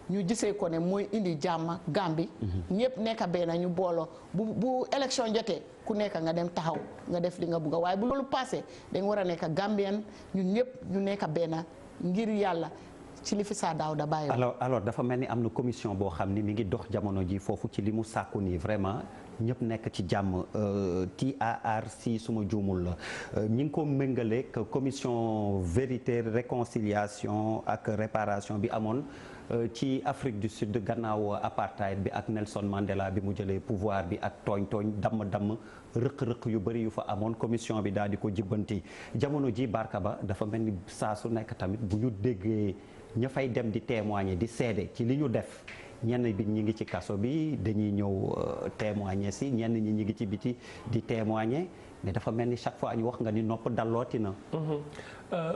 ñu gisee ko ne mooy indi jàmm Gambie ñëpp nekk benn ñu booloo bu élection jotee ku nekk nga dem taxaw nga def li nga bugg waaye bu loolu passé dañ war a nekk Gambien ñun ñëpp ñu nekk benn ngir yàlla ci li fi saa Daouda bàyyi. alors dafa mel ni am na commission boo xam ni mi ngi dox jamono ji foofu ci li mu sàkku nii vraiment ñëpp nekk ci jàmm TARC suma juumul la ñi ngi ko méngaleeg commission vérité réconciliation ak réparation bi amoon ci Afrique du Sud gannaaw apartheid bi ak Nelson Mandela bi mu jëlee pouvoir bi ak tooñ damm rëq-rëq yu bëri yu fa amoon commission bi daal di ko jibbanti jamono ji Barka Ba dafa mel ni saa su nekk tamit bu ñu déggee ña fay dem di témoigner di seede ci li ñu def ñenn bi ñi ngi ci kaso bi dañuy ñëw témoigner si ñenn ñi ñi ngi ci biti di témoigner mais dafa mel ni chaque fois ñu wax nga ni nopp dallooti na.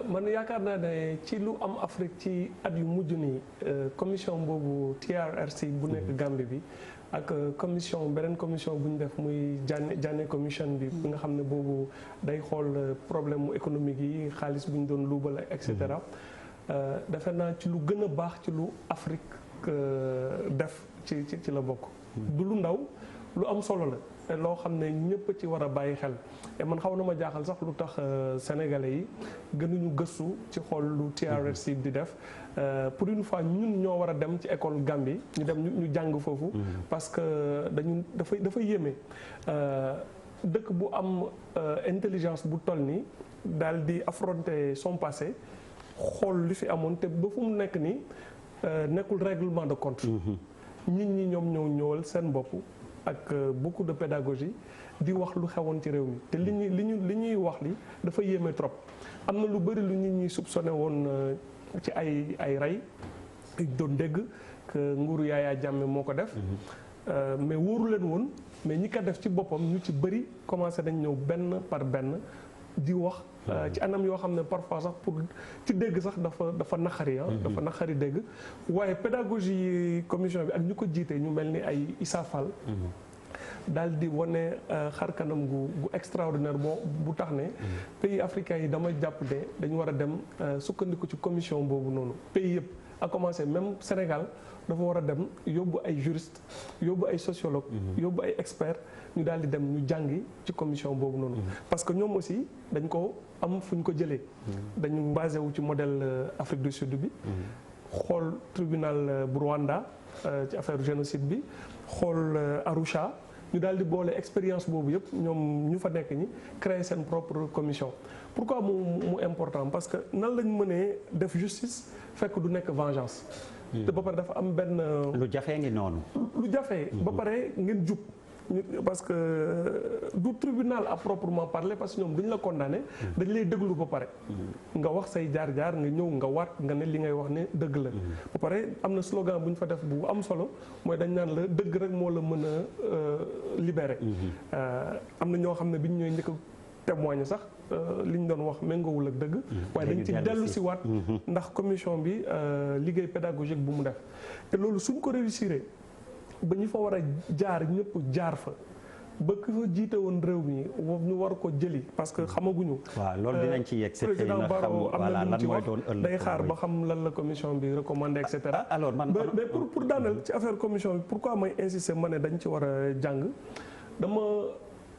man yaakaar naa ne ci lu am Afrique ci at yu mujj nii commission boobu TRRC bu nekk Gambie bi ak beneen commission bu ñu def muy Jammeh commission bi nga xam ne boobu day xool problème mu économique yi xaalis bu ñu doon luubal et cetera defe naa ci lu gën a baax ci lu Afrique def ci la bokk. du lu ndaw lu am solo la. te loo xam ne ñëpp ci war a bàyyi xel et man xaw na ma jaaxal sax lu tax sénégalais yi gënuñu gëstu ci xool lu TRRC di def pour une fois ñun ñoo war a dem ci école Gambie ñu jàng foofu. parce que dafa yéeme dëkk bu am intelligence bu toll nii daal di affronter son passé xool li fi amoon te ba fu mu nekk nii nekkul règlement de compte. nit ñi ñoom ñoo ñëwal seen bopp. ak beaucoup de pédagogie di wax lu xewoon ci réew mi te li ñuy wax li dafa yéeme trop am na lu bëri lu nit ñi soupçonné woon ci ay rey doon dégg que nguuru Yaya Jammeh moo ko def mais wóoru leen woon mais ñi ko def ci boppam ñu ci bëri commencé nañ ñëw benn par benn di wax ci anam yoo xam ne parfois sax pour ci dégg sax dafa naqari dafa naqari dégg waaye pédagogie commission bi ak ñu ko jiite ñu mel ni ay Issa Fall daal di wane xar kanam gu extraordinaire bu tax ne pays africains yi dama jàpp ne dañu war a dem sukkandiku ci commission boobu noonu pays yëpp a commencé même Sénégal dafa war a dem yóbbu ay juriste yóbbu ay sociologue yóbbu ay expert ñu daal di dem ñu jàngi ci commission boobu noonu parce que ñoom aussi dañ ko am fu ñu ko jëlee dañu basé wu ci modèle Afrique du Sud bi xool tribunal bu Rwanda ci affaire génocide bi xool Arusha ñu daal di boole expérience boobu yëpp ñoom ñu fa nekk ñi créer seen propre commission pourquoi mu important parce que nan lañ mënee def justice fekk du nekk vengeance te ba pare dafa am benn lu jafee ngi noonu lu jafee ba pare ngeen jub parce que du tribunal à proprement parler parce que ñoom duñ la condamné dañ lay déglu ba pare nga wax say jaar-jaar nga ñëw nga waat nga ne li ngay wax ne dëgg la ba pare am na slogan bu ñu fa def bu am solo mooy dañ naan la dëgg rek moo la mën a libéré am na ñoo xam ne bi ñu ñooy njëkk a témoigner sax li ñu doon wax méngoowul ak dëgg waaye dañ ci dellu si waat ndax commission bi liggéey pédagogique bu mu def te loolu suñ ko réussir ba ñu fa war a jaar ñëpp jaar fa ba ki fa jiite woon réew mi ñu war ko jëli parce que xamaguñu. waaw loolu dinañ ci yegg président Barrow am na lu mu ci wax day xaar ba xam lan la commission bi recommandé et cetera. alors man mais pour daaneel ci affaire commission bi pourquoi may insister ma ne dañ ci war a jàng dama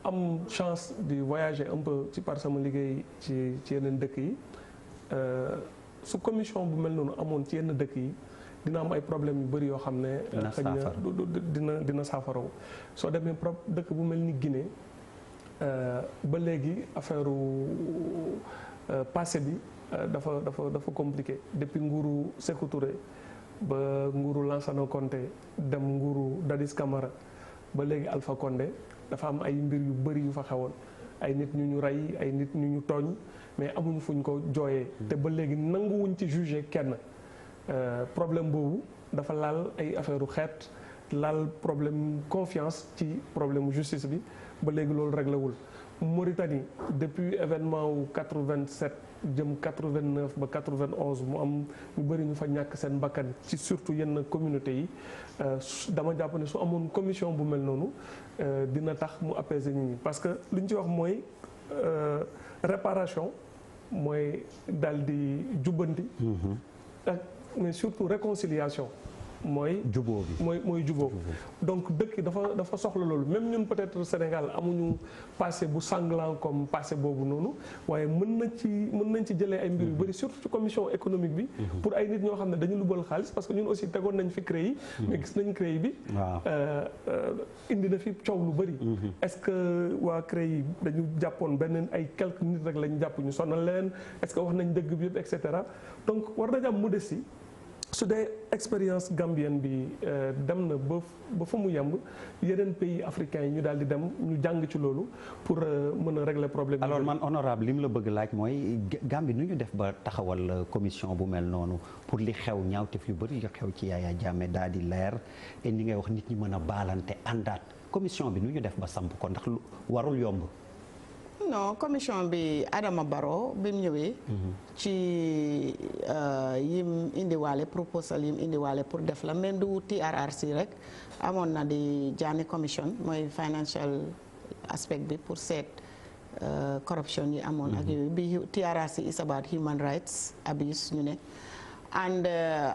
am chance di voyager un peu ci par sama liggéey ci yeneen dëkk yi su commission bu mel noonu amoon ci yenn dëkk yi. dina am ay problèmes yu bëri yoo xam ne xëy na dina saafaraw soo demee dëkk bu mel ni Guinée ba léegi affaire passé bi dafa compliqué depuis nguuru Sékou Touré ba nguuru Lansana Conté dem nguuru Dadis Camara ba léegi Alpha Condé dafa am ay mbir yu bëri yu fa xewoon ay nit ñu rey ay nit ñu tooñ mais amuñu fuñ ko jooyee te ba léegi nanguwuñ ci juger kenn problème boobu dafa laal ay affaire u xeet laal problème confiance ci problème justice bi ba léegi loolu réglé wul Mauritanie depuis événement wu 87 jëm 89 ba 91 mu am ñu bëri ñu fa ñàkk seen bakkan ci surtout yenn communauté yi dama jàpp ne su amoon commission bu mel noonu dina tax mu apaiser nit ñi parce que li ñu ci wax mooy réparation mooy daal di jubbanti ak mais surtout réconciliation mooy jubóo bi mooy jubóo donc dëkk yi dafa soxla loolu même ñun peut-être Sénégal amuñu passé bu sanglant comme passé boobu noonu waaye mën nañ ci jëlee ay mbir yu bëri surtout ci commission économique bi pour ay nit ñoo xam ne dañu lubal xaalis parce que ñun aussi tegoon nañ fi CREI mais gis nañ CREI bi indi na fi coow lu bëri est-ce que waa CREI dañu jàppoon benn ay quelques nit rek lañ jàpp ñu sonal leen est-ce que wax nañ dëgg bi yëpp et cetera donc war nañ am modestie su dee expérience gambienne bi dem na ba fa mu yemb yeneen pays africains yi ñu daal di dem ñu jàng ci loolu pour mën a régler problème alors man honorable li mu la bëgg laaj mooy Gambie nu ñu def ba taxawal commission bu mel noonu pour li xew ñaawteef yu bëri yu xew ci Yaya Jammeh daal di leer et ni ngay wax nit ñi mën a baalante àndaat commission bi nu ñu def ba samp ko ndax warul yomb. non commission bi Adama Barrow bi mu ñëwee. ci yim indiwaale proposal yim indiwaale pour def la même du TRRC rek amoon na di Janneh commission mooy financial aspect bi pour seet corruption yi amoon ak yooyu bi TRRC is about human rights abuse ñu ne and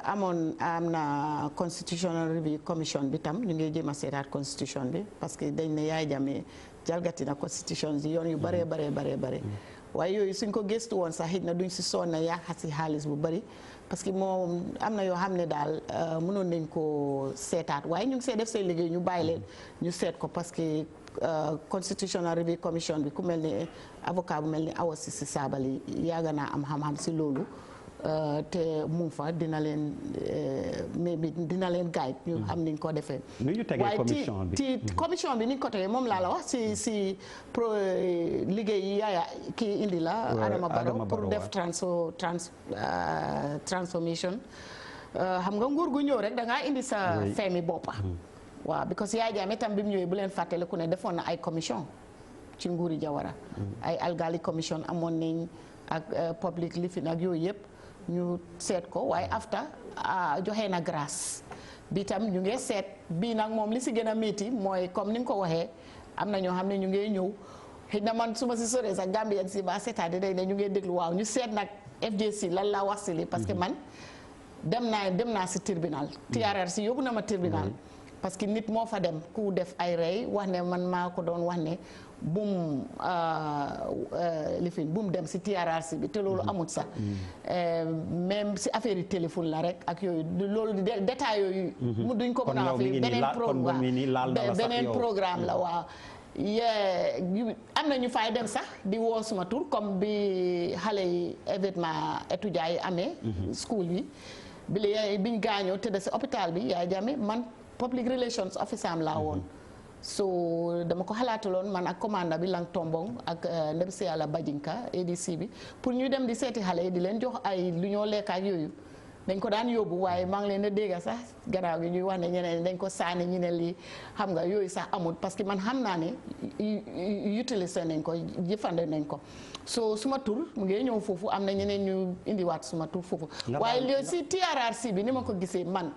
am na constitutional review commission bi tam ñu ngi jéem a seetaat constitution bi parce que dañ ne Yaya Jammeh jalgati na constitution yi yoon yu bare waaye yooyu suñ ko gëstu woon sax it na duñ si sonn na yàq si xaalis bu bëri parce que moom am na yoo xam ne daal mënoon nañ ko seetaat waaye ñu ngi see def seen liggéey ñu bàyyi leen ñu seet ko parce que constitutional review commission bi ku mel ni avocat bu mel ni Awa Cissé Sabally yàgg naa am xam-xam si loolu te mu fa dina leen guide ñu xam niñ ko defee. nu ñu tegee commission bi waaye ci commission bi niñ ko tegee moom laa la wax si pro liggéey yi Yaya kii indi la. Adama Barrow pour def transformation. xam nga nguur gu ñëw rek da ngaa indi sa feemi boppa waaw because Yaya Jammeh tam bi mu ñëwee bu leen fàttaliku ne defoon na ay commission ci nguuri Jawara. ay algali commission amoon nañ ak public lifin ak yooyu yëpp. ñu seet ko waaye afta joxe na grâce bi tam ñu ngi seet bii nag moom li si gën a métti mooy comme ni nga ko waxee am na ñoo xam ne ñu ngi ñëw xëy na man su ma si soree sax Gambien si ba seetaat day ne ñu ngi déglu waaw ñu seet nag FJC lan laa wax si li parce que man dem naa si tribunal TRRC yóbbu na ma tribunal parce que nit moo fa dem ku def ay rey wax ne man maa ko doon wax ne bum bum dem si TRRC bi te loolu amut sax même si affaire yi téléphone la rek ak yooyu loolu détail yooyu mu duñ ko mën a wax fi beneen programme la waaw am na ñu fay dem sax di woo suma tur comme bi xale yi événement étudiants yi amee school yi biñ gaañoo tëdd si hôpital bi Yaya Jammeh man public relations officer am laa woon so dama ko xalaataloon man ak commanda bi Lang Tombong ak ndem si yàlla Bajinka ADC bi pour ñu dem di seeti xale yi di leen jox ay lu ñoo lekk ak yooyu dañ ko daan yóbbu waaye maa ngi leen a dégg sax gannaaw gi ñuy wax ne ñeneen dañ ko saani ñu ne lii xam nga yooyu sax amul parce que man xam naa ne utiliser nañ ko jëfande nañ ko so suma tur mu ngi ñëw foofu am na ñeneen ñu indiwaat suma tur foofu waaye léegi si TRRC bi ni ma ko gisee man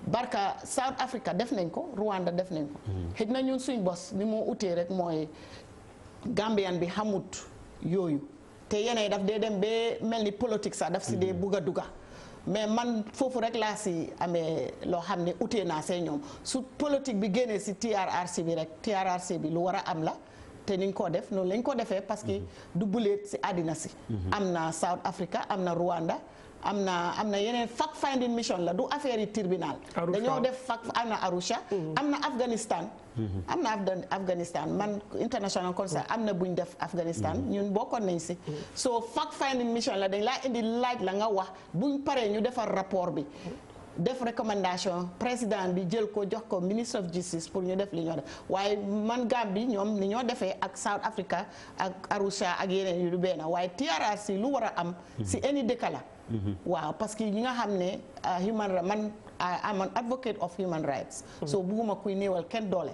barka South Africa def nañ ko Rwanda def nañ ko xëj na ñun suñ bos ni moo utee rek mooy Gambian bi xamut yooyu te yeneen daf dee dem ba mel ni politique sax daf si dee bugg a dugga mais man foofu rek laa si amee loo xam ne utee naa see ñoom su politique bi génnee si TRRC bi rek TRRC bi lu war a am la te niñ ko def noonu lañ ko defee parce que du buleet si àddina si am na South Africa am na Rwanda am na yeneen fact finding mission la du affaire yi tribunal dañoo def am na Arusha am na Afghanistan Afghanistan man international concert am na buñ def Afghanistan ñun bokkoon nañ si so fact finding mission la dañ laa indi laaj la nga wax buñ paree ñu defar rapport bi def recommandation président bi jël ko jox ko ministre of justice pour ñu def li ñoo def waaye man Gambie ñoom ni ñoo defee ak South Africa ak Arusha ak yeneen yu du benn waaye TRRC lu war a am si any dëkk la waaw parce que ñi nga xam ne man am an advocate of human rights so bugguma kuy néewal kenn doole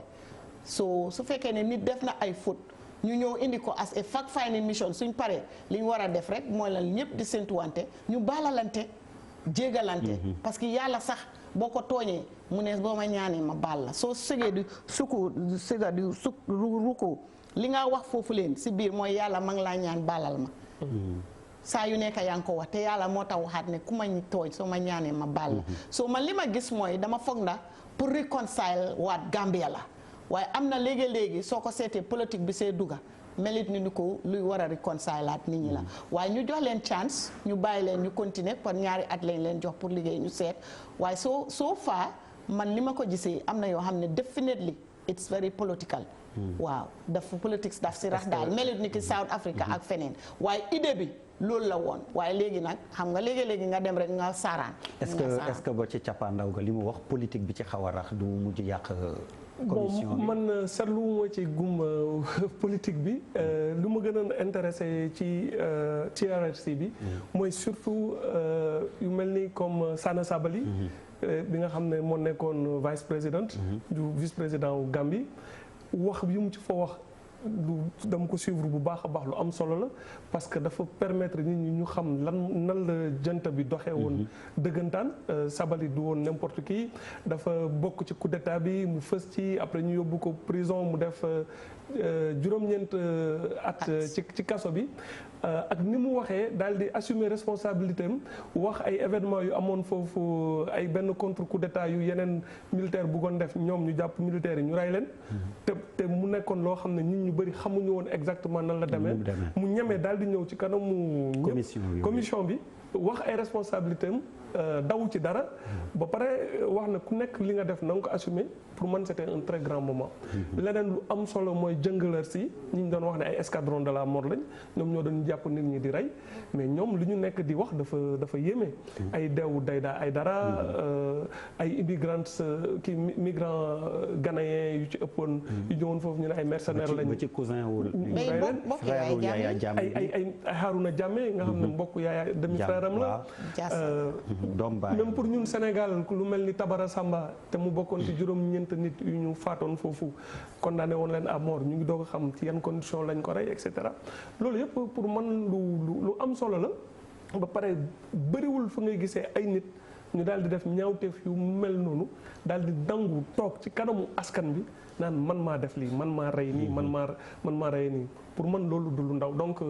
so su fekkee ne nit def na ay faute ñu ñëw indi ko as a fact finding mission suñ paree li ñu war a def rek mooy lan ñëpp di séntuwante ñu baalalante jégalante parce que yàlla sax boo ko tooñee mu ne boo ma ñaanee ma baal la soo sëgee di ruku li nga wax foofu leen si biir mooy yàlla ma ngi laa ñaan baalal ma saa yu nekk yaa ngi ko wax te yàlla moo tax waxaat ne ku ma tooñ soo ma ñaanee ma baal la so man li ma gis mooy dama foog na pour reconcile waat Gambia la waaye am na léegi-léegi soo ko seetee politique bi see dugga melit ni ko luy war a reconcile at nit ñi la waaye ñu jox leen chance ñu bàyyi leen ñu continuer par ñaari at lañ leen jox pour liggéey ñu seet waaye soo faa man li ma ko gisee am na yoo xam ne definitely it's very political waaw dafa politics daf si rax daal melit ni ki South Africa ak feneen waaye idée bi loolu la woon waaye léegi nag xam nga léegi-léegi nga dem rek nga saaraan est-ce que ba ci cappaandaw ga li mu wax politique bi ci xaw a rax du mujj yàq commission bi man seetlu moo ci gum politique bi lu ma gën a intéressé ci TRRC bi mooy surtout yu mel ni comme Sana Sabally bi nga xam ne moo nekkoon vice président du vice président wu Gambie wax yu mu ci fa wax dama ko suivre bu baax a baax lu am solo la parce que dafa permettre nit ñi ñu xam nan la jant bi doxee woon dëggantaan Sabally du woon n'importe qui dafa bokk ci coup d'état bi mu fës ci après ñu yóbbu ko prison mu def juróom-ñeent at ci kaso bi ak ni mu waxee daal di assumer responsabilité am wax ay événements yu amoon foofu ay benn contre coup d'état yu yeneen militaire bëggoon def ñoom ñu jàpp militaires yi ñu rey leen te mu nekkoon loo xam ne nit ñu bëri xamuñu woon exactement nan la demee mu ñemee daal di ñëw ci kanamu commission bi wax ay responsabilité am daw ci dara ba pare wax na ku nekk li nga def na nga ko assumer pour man c'était un très grand moment leneen lu am solo mooy jëngaleur si ñi ñu doon wax ne ay escadron de la mort lañ ñoom ñoo doon jàpp nit ñi di rey mais ñoom li ñu nekk di wax dafa yéeme ay deewu Dayda Aidara ay immigrants kii migrants ghanéens yu ci ëppoon yu ñëwoon foofu ñu ne ay mercenaires lañ ci cousin wu ay Harouna Jammeh nga xam ne mbokk yaaya demi frère am la même pour ñun Sénégal lu mel ni Tabara Samba te mu bokkoon ci juróom-ñeent nit yu ñu faatoon foofu condamné woon leen à mort ñu ngi doog a xam ci yan condition lañ ko rey et cetera loolu yëpp pour man lu am solo la ba pare bëriwul fu ngay gisee ay nit ñu daal di def ñaawteef yu mel noonu daal di dangu toog ci kanamu askan bi naan man maa def lii man maa rey nii man maa rey nii pour man loolu du lu ndaw donc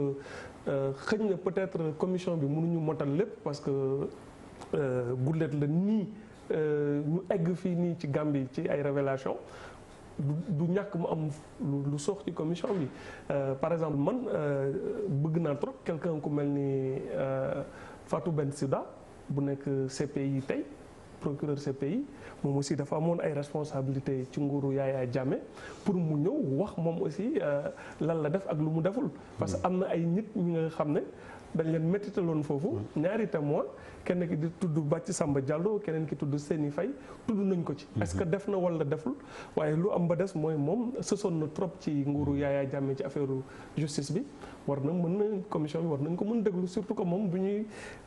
xëñ na peut-être commission bi mënuñu motal lépp parce que gullet la nii ñu egg fii nii ci Gambie ci ay révélation du ñàkk mu am lu sox ci commission bi par exemple man bëgg naa trop quelqu'un ku mel ni Fatou Bensouda bu nekk CPI tey procureur CPI moom aussi dafa amoon ay responsabilité ci nguuru Yaya Jammeh pour mu ñëw wax moom aussi lan la def ak lu mu deful parce que am na ay nit ñi nga xam ne dañ leen méttitaloon foofu ñaari témoin kenn ki di tudd Bathie Samba Diallo keneen ki tudd Seni Faye tudd nañ ko ci est-ce que def na wala deful waaye lu am ba des mooy moom sësoon na trop ci nguuru Yaya Jammeh ci affaire justice bi war na mën na commission bi war nañ ko mën déglu surtout que moom bu ñuy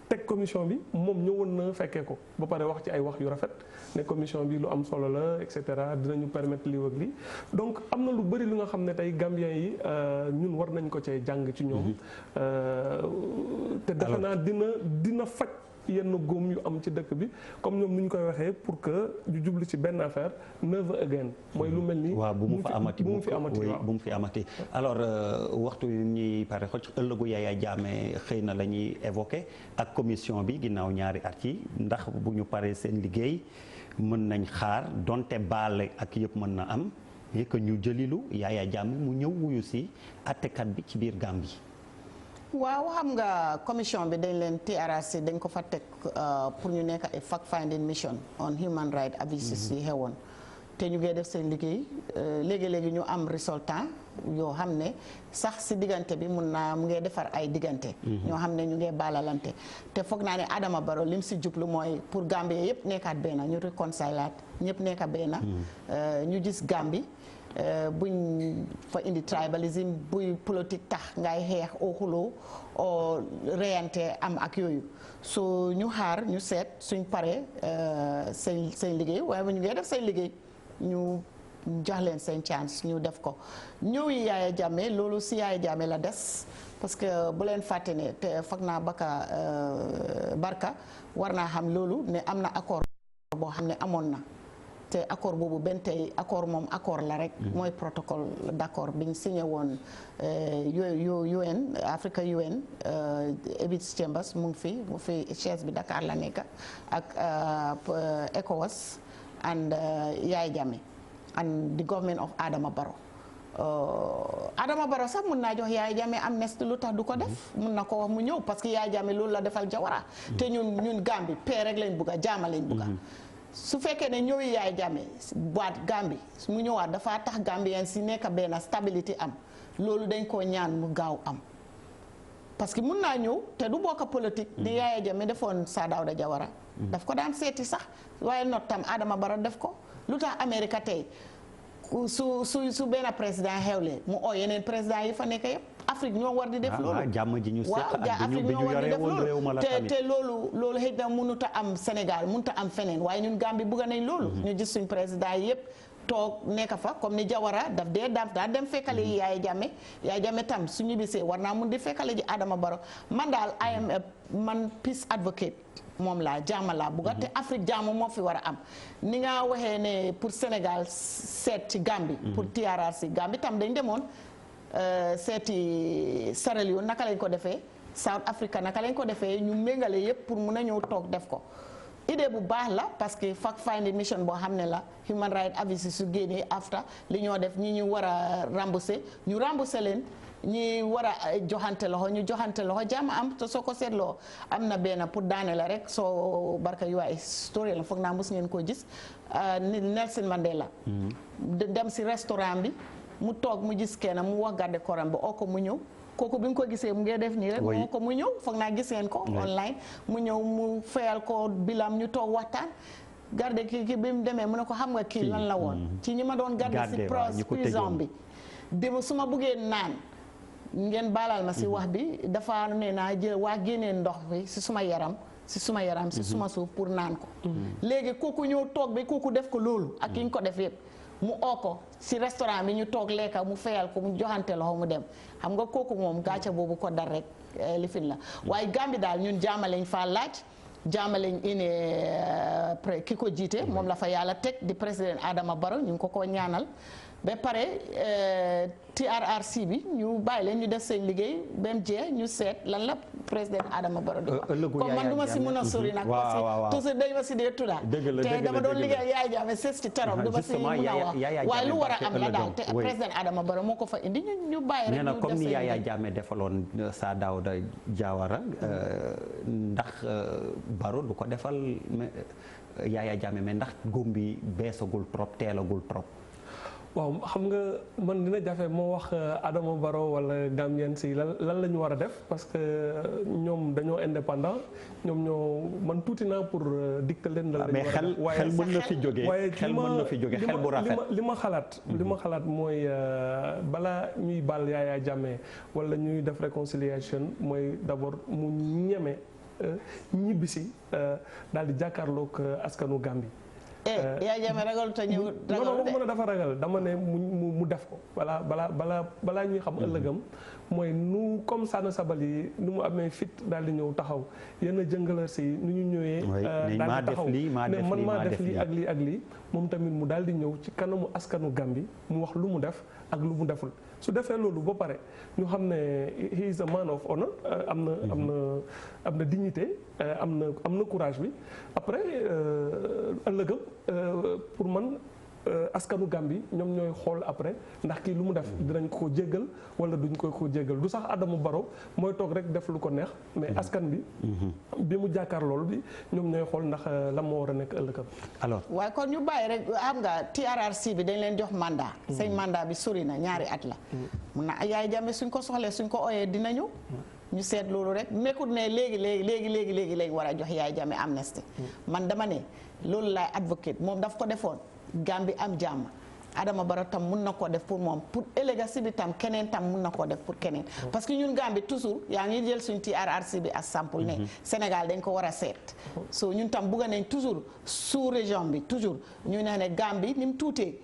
teg commission bi moom ñëwoon na fekkee ko ba pare wax ci ay wax yu rafet ne commission bi lu am solo la et cetera dinañu permettre lii ak lii donc am na lu bëri lu nga xam ne tey Gambiens yi ñun war nañ ko cee jàng ci ñoom te defe naa dina faj yenn góom yu am ci dëkk bi comme ñoom ni ñu koy waxee pour que ñu jublu ci benn affaire never again mooy lu mel ni waaw bu mu fi amati alors waxtu yu ñuy pare xoj ëllëgu Yaya Jammeh xëy na la ñuy évoqué ak commission bi ginnaaw ñaari at yi ndax bu ñu paree seen liggéey mën nañ xaar donte baale ak yëpp mën na am et que ñu jëlilu Yaya Jammeh mu ñëw wuyu si attekat bi ci biir Gambie. waaw xam nga commission bi dañ leen TRRC dañ ko fa teg pour ñu nekk ay fact finding mission on human rights abuses yi xewoon te ñu ngi def seen liggéey léegi-léegi ñu am résultat yoo xam ne sax si diggante bi mun naa mu ngi defar ay diggante ñoo xam ne ñu ngi baalalante te foog naa ne Adama Barrow lim si jublu mooy pour Gambie yëpp nekkaat benn ñu réconciliate ñëpp nekka benn ñu gis Gambie buñ fa indi tribalisme buy politique tax ngay xeex oo xuloo oo reyante am ak yooyu so ñu xaar ñu seet suñ paree seen liggéey waaye bu ñu ngi def seen liggéey ñu jox leen seen chance ñu def ko ñëw yi Yaya Jammeh loolu si Yaya Jammeh la des parce que bu leen fàtte ne te foog naa Barka war naa xam loolu ne am na accord boo xam ne amoon na te accord boobu benn tey accord moom accord la rek. mooy protocole d'accord biñ signé woon UN Africa UN Ebith Chambers mu ngi fi chaise bi Dakar la nekk ak ECOWAS and Yaya Jammeh and the government of Adama Barrow. Adama Barrow sax mun naa jox Yaya Jammeh amnistie lu tax du ko def mun na ko wax mu ñëw parce que Yaya Jammeh loolu la defal Jawara te ñun Gambie paix rek lañ bugga jaama lañ bugga su fekkee ne ñëwi Yaya Jammeh waat Gambie mu ñëwaat dafa tax Gambien si nekk benn stabilité am loolu dañ koo ñaan mu gaaw am parce que mun naa ñëw te du bokk politique ni Yaya Jammeh defoon Sir Dawda Jawara daf ko daan seeti sax waaye not tam Adama Barrow def ko lu tax Amérique tey su benn président xewle mu oo yeneen président yi fa nekk yëpp Afrique ñoo war di def loolu jàmm ji ñu seq ak Afrique bi ñu yoree woon réew ma la tamit te loolu xëy na mënut a am Sénégal mënut a am feneen waaye ñun Gambie bugga nañ loolu ñu gis suñ président yi yëpp toog nekk fa comme ni Jawara daa dem fekkale yi Yaya Jammeh tam su ñibbisee war naa mun di fekkale ji Adama Barrow man daal man peace advocate moom laa jaama laa bugga te Afrique jaamu moo fi war a am ni nga waxee ne pour Sénégal seet ci Gambie pour TRRC Gambie tam dañ demoon seeti Sierra Leone naka lañ ko defee South Africa naka lañ ko defee ñu méngale yëpp pour mun a ñëw toog def ko idée bu baax la parce que fact finding mission boo xam ne la human rights avis su génnee after li ñoo def ñi ñu war a rembourser ñu rembourser leen ñi war a joxante loxo ñu joxante loxo jàmm am te soo ko seetloo am na benn pour daane la rek soo barka yu ay story la foog naa mos ngeen koo gis Nelson Mandela dem si restaurant bi mu toog mu gis kenn mu wax garde koram bi oo ko mu ñëw kooku bi nga ko gisee mu ngi def nii rek moo ko mu ñëw foog naa gis ngeen ko online mu ñëw mu fayal ko bilam ñu toog waxtaan garde kii bi mu demee mu ne ko xam nga kii lan la woon ci ñi ma doon garde si prison bi dem su ma buggee naan ngeen baalal ma si wax bi dafa ne naa jël waa génnee ndox bi si suma yaram si suma suuf pour naan ko léegi kooku ñëw toog bi kooku def ko loolu ak ki ñu ko def yëpp mu oo ko si restaurant bi ñu toog lekka mu fayal ko mu joxante loxo mu dem xam nga kooku moom gàcce boobu ko dar rek lifin la waaye Gambie daal ñun jaama lañ fa laaj jaama lañ ine ki ko jiite moom la fa yàlla teg di président Adama Barrow ñu ngi ko ñaanal ba pare TRRC bi ñu bàyyi leen ñu def seen liggéey ba mu jeex ñu seet lan la président Adama Barrow di wax comme man du ma si mën a sori nag parce que toujours dañ ma si dee tudda te dama doon liggéey Yaya Jammeh sës ci torop du ma si mën a wax waaye lu war a am la daal te président Adama Barrow moo ko fa indi ñu bàyyi rek nee na comme ni Yaya Jammeh defaloon Sir Dawda Jawara ndax Barrow du ko defal Yaya Jammeh mais ndax góom bi beesagul trop teelagul trop waaw xam nga man dina jafe moo wax Adama Barrow wala Gambien si lan la ñu war a def parce que ñoom dañoo indépendant ñoom ñoo man tuuti naa pour dicter leen lan la ñu war a def waaye xel mën na fi jóge xel mën na fi jóge xel bu rafet li ma xalaat mooy balaa ñuy baal Yaya Jammeh wala ñuy def réconciliation mooy d'abord mu ñeme ñibbisi daal di jàkkaarloog askanu Gambie. Yaya Jammeh ragal te ñëw non mën a dafa ragal dama ne mu def ko balaa ñuy xam ëllëgam mooy nu comme Sana Sabally nu mu amee fit daal di ñëw taxaw yenn jëngala si nu ñu ñëwee daal di taxaw ne man maa def lii ak lii moom tamit mu daal di ñëw ci kanamu askanu Gambie mu wax lu mu def ak lu mu deful su defee loolu ba pare ñu xam ne he is a man of honor am na dignité am na courage bi après ëllëgam pour man askanu Gambie ñoom ñooy xool après ndax kii lu mu def dinañ ko jéggal wala duñ ko jéggal du sax Adama Barrow mooy toog rek def lu ko neex mais askan bi mu jàkkaar loolu bi ñoom ñooy xool ndax la moo war a nekk ëllëgam alors waaye kon ñu bàyyi rek xam nga TRRC bi dañ leen jox mandat seen mandat bi sori na ñaari at la mun na Yaya Jammeh suñ ko soxlee suñ ko ooyee dina ñëw ñu seet loolu rek nekkul ne léegi lañ war a jox Yaya Jammeh amnistie man dama ne loolu laay advocate moom daf ko defoon Gambie am jàmm Adama Barrow tam mun na koo def pour moom pour ëllëgasi bi tam keneen tam mun na koo def pour keneen parce que ñun Gambie toujours yaa ngi jël suñ TRRC bi as sample ne Sénégal dañ ko war a seet so ñun tam bugga nañ toujours sous région bi toujours ñu ne Gambie ni mu tuutee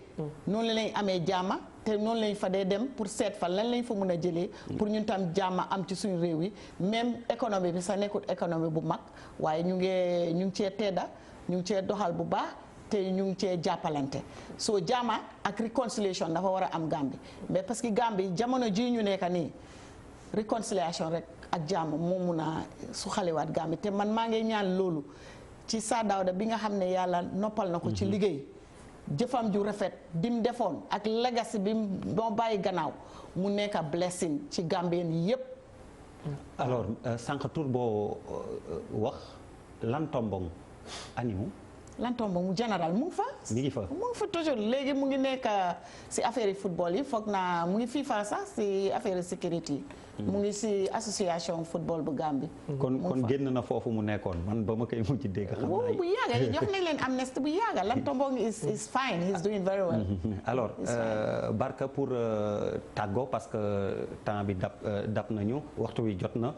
noonu lañ amee jàmma te noonu lañ fa dee dem pour seet fa lan lañ fa mun a jëlee pour ñun tam jàmma am ci suñu réew yi même économie bi sax nekkul économie bu mag waaye ñu ngi cee tedda ñu ngi cee doxal bu baax te ñu ngi cee jàppalante soo jaama ak réconciliation dafa war a am Gambie mais parce que Gambie jamono ji ñu nekk nii réconciliation rek ak jàmm moo mun a su xaliwaat Gambie te man maa ngi ñaan loolu ci Sir Dawda bi nga xam ne yàlla noppal na ko ci liggéey jëfam ju rafet dim defoon ak legacy bi moo bàyyi gannaaw mu nekk blessing ci Gambien yépp alors sànq tur boo wax Lantombong animu Lantombong mu général mu ngi fa mi ngi fa toujours léegi mu ngi nekk si affaire yi football yi foog naa mu ngi FIFA sax si affaire yi sécurité mu ngi si association football bu Gambie. kon génn na foofu mu nekkoon man ba ma koy mujj dégg. xam naa bu yàgga jox nañ leen amnesty bu yàgga Lantombong is fine, he's doing very well. alors Barka pour tàggoo parce que temps bi dab nañu waxtu wi jot na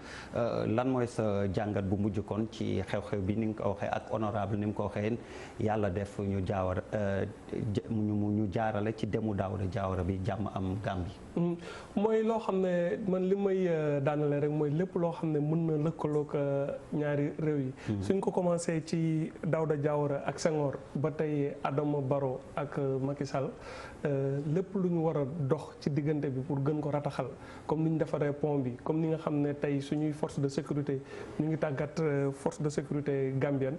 lan mooy sa jàngat bu mujj kon ci xew-xew bi ni nga ko waxee ak honorable ni mu ko waxee yàlla def ñu ñu jaarale ci demu Dawda Jawara bi jàmm am Gambie. mooy loo xam ne man li may daanale rek mooy lépp loo xam ne mën na lëkkaloog ñaari réew yi. suñ ko commencé ci Dawda Jawara ak Senghor ba tey Adama Barrow ak Macky Sall lépp lu ñu war a dox ci diggante bi pour gën ko rataxal comme ni ñu defaree pont bi comme ni nga xam ne tey suñuy force de sécurité ñu ngi tàggat force de sécurité gambienne.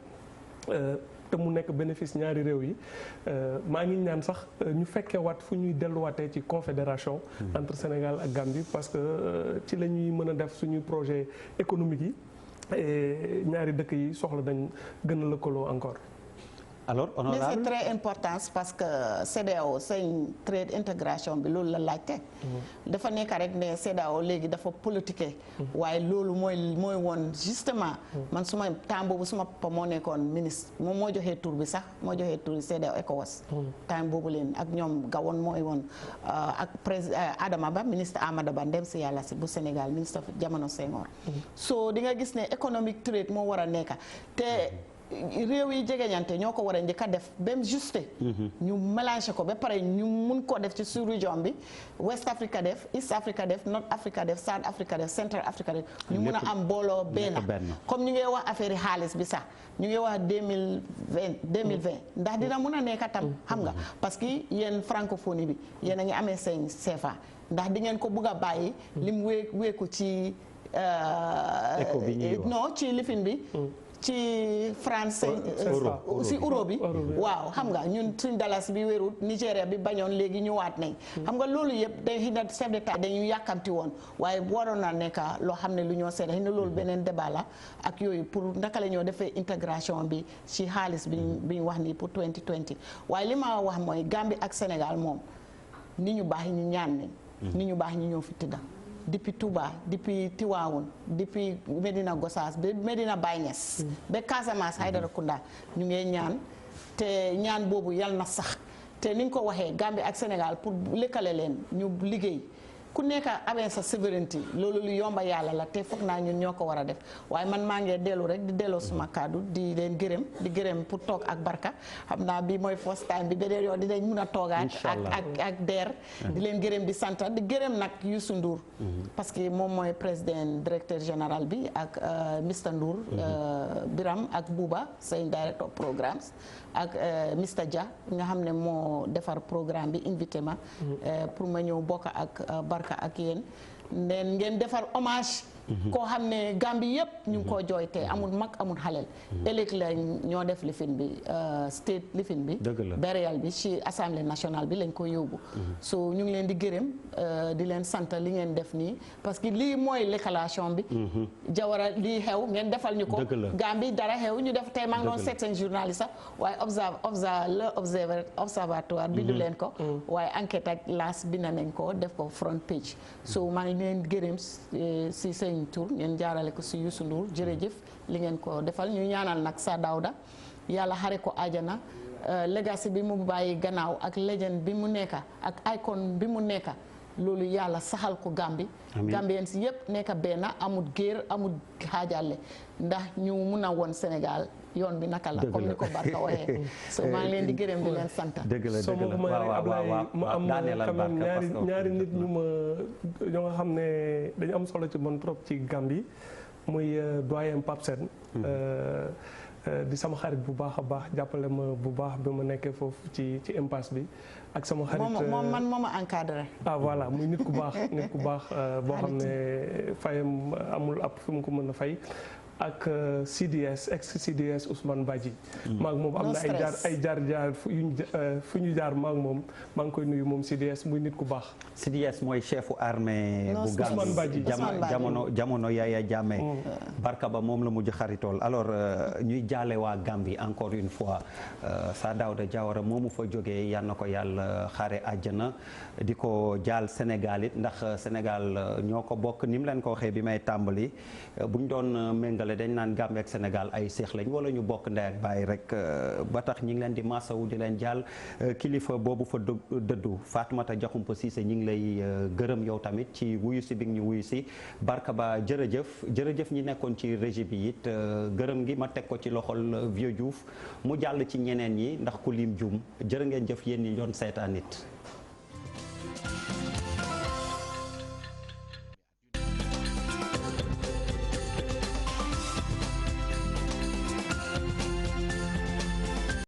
te mu nekk bénéfice ñaari réew yi maa ngi ñaan sax ñu fekkee waat fu ñuy delluwaatee ci confédération entre Sénégal ak Gambie parce que ci la ñuy mën a def suñuy projet économique yi et ñaari dëkk yi soxla dañ gën a lëkkaloo encore. alors honorable mais c'est très important parce que CEDEAO seen trade intégration bi loolu la laajte. dafa nekk rek ne CEDEAO léegi dafa politiqué. waaye loolu mooy woon justement. man suma temps boobu suma papa moo nekkoon ministre moom moo joxee tur bi sax moo joxee tur bi CEDEAO ECOWAS. temps boobu leen ak ñoom Gawon mooy woon ak président Adama Ba ministre Amada Ba ndem si yàlla si bu Sénégal ministre jamono Senghor. so di nga gis ne economic trade moo war a nekk te. réew yi jegeñante ñoo ko war a njëkk a def même juste ñu mélange ko ba pare ñu mun ko def ci sous-région bi West Africa def East Africa def North Africa def South Africa def Central Africa def ñu mun a am booloo benn comme ñu ngi wax affaire yi xaalis bi sax ñu ngi wax 2020 ndax dina mun a nekk tam xam nga parce que yéen francophonie bi yéen a ngi amee seen CFA ndax di ngeen ko bugg a bàyyi lim weeku ci non ci lifin bi ci France si euro bi waaw xam nga ñun suñ dalas bi wérut Nigéria bi bañoon léegi ñëwaat nañ xam nga loolu yëpp day xina chef d'état dañu yàkkamti woon waaye waroon na nekk loo xam ne lu ñoo seet xina loolu beneen débat la ak yooyu pour naka la ñoo defee intégration bi ci xaalis bi ñu wax nii pour 2020 waaye li ma wax mooy Gambie ak Sénégal moom nit ñu baax ñu ñaan nañ nit ñu baax ñu ñëw fi tëdda depuis Touba depuis Tivaouane depuis Medina Gossas ba Medina Baye Niass ba Casamance Haydarakunda ñu ngi ñaan te ñaan boobu yal na sax te ni nga ko waxee Gambie ak Sénégal pour lëkkale leen ñu liggéey ku nekk amee sa souveraineté loolu lu yomba yàlla la te foog naa ñun ñoo ko war a def waaye man maa ngi dellu rek di delloo suma kàddu di leen gërëm pour toog ak Barka xam naa bi mooy first time bi beneen yoon dinañ mun a toogaat ak DER di leen gërëm di sant di gërëm nag Youssou Ndour parce que moom mooy président directeur général bi ak Mr Ndour Biram ak Bouba seen director programmes ak Mr Dia nga xam ne moo defar programme bi invité ma pour ma ñëw bokk ak Barka ak yéen ngeen defar hommage koo xam ne Gambie yëpp ñu ngi koo jooy te amul mag amul xaleel ëllëg la ñoo def lifin bi state lifin bi burial bi ci assemblée nationale bi lañ ko yóbbu so ñu ngi leen di gërëm di leen sant li ngeen def nii parce que lii mooy lëkkalation bi Jawara lii xew ngeen defal ñu ko Gambie dara xew ñu def tey maa ngi doon seet seen journaliste sax waaye observatoire bi du leen ko waaye enquête ak laas bi na nañ ko def ko front page so maa ngi leen gërëm si seen tur ngeen jaarale ko si Youssou Ndour jërëjëf li ngeen ko defal ñu ñaanal nag Sir Dawda yàlla xare ko ajana legacy bi mu bàyyi gannaaw ak legend bi mu nekka ak icon bi mu nekka loolu yàlla saxal ko Gambie Gambien si yëpp nekka benn amul géer amul xaajale ndax ñu mun a woon Sénégal yoon bi naka la comme ni ko Barka waxee so maa ngi leen di gërëm di leen sant soo ma ko may rek Ablaye ma am quand même ñaari nit ñu ma ñoo nga xam ne dañu am solo ci man trop ci Gambie muy doyen Pape Sène di sama xarit bu baax a baax jàppale ma bu baax bi ma nekkee foofu ci impasse bi ak sama xarit moom man moo ma encadré. ah voilà muy nit ku baax boo xam ne fayam amul ab fi mu ko mën a fay. ak CDS ex CDS Ousmane Badji. maag moom am na ay jaar fu ñu jaar maag moom maa ngi koy nuyu moom CDS muy nit ku baax. CDS mooy chefu armée bu Gambie jamono Yaya Jammeh. Barka ba moom la mujj xaritool alors ñuy jaale waa Gambie encore une fois Sir Dawda Jawara moomu fa jógee yal na ko yàlla xaare àjjana di ko jaal Sénégal it ndax Sénégal ñoo ko bokk ni mu leen ko waxee bi may tàmbali buñ doon méngale dañ naan Gambie ak Sénégal ay seex lañ wala ñu bokk ndey ak baay rek ba tax ñi ngi leen di masawu di leen jaal kilifa boobu fa dëddu Fatoumata Diakhoumpa Cissé ñi ngi lay gërëm yow tamit ci wuyu si bi ñu wuyu si Barka ba jërëjëf ñi nekkoon ci régie bi it gërëm gi ma teg ko ci loxol Vieux Diouf mu jàll ci ñeneen ñi ndax ku lim juum jërë ngeen jëf yéen ñi doon seetaan it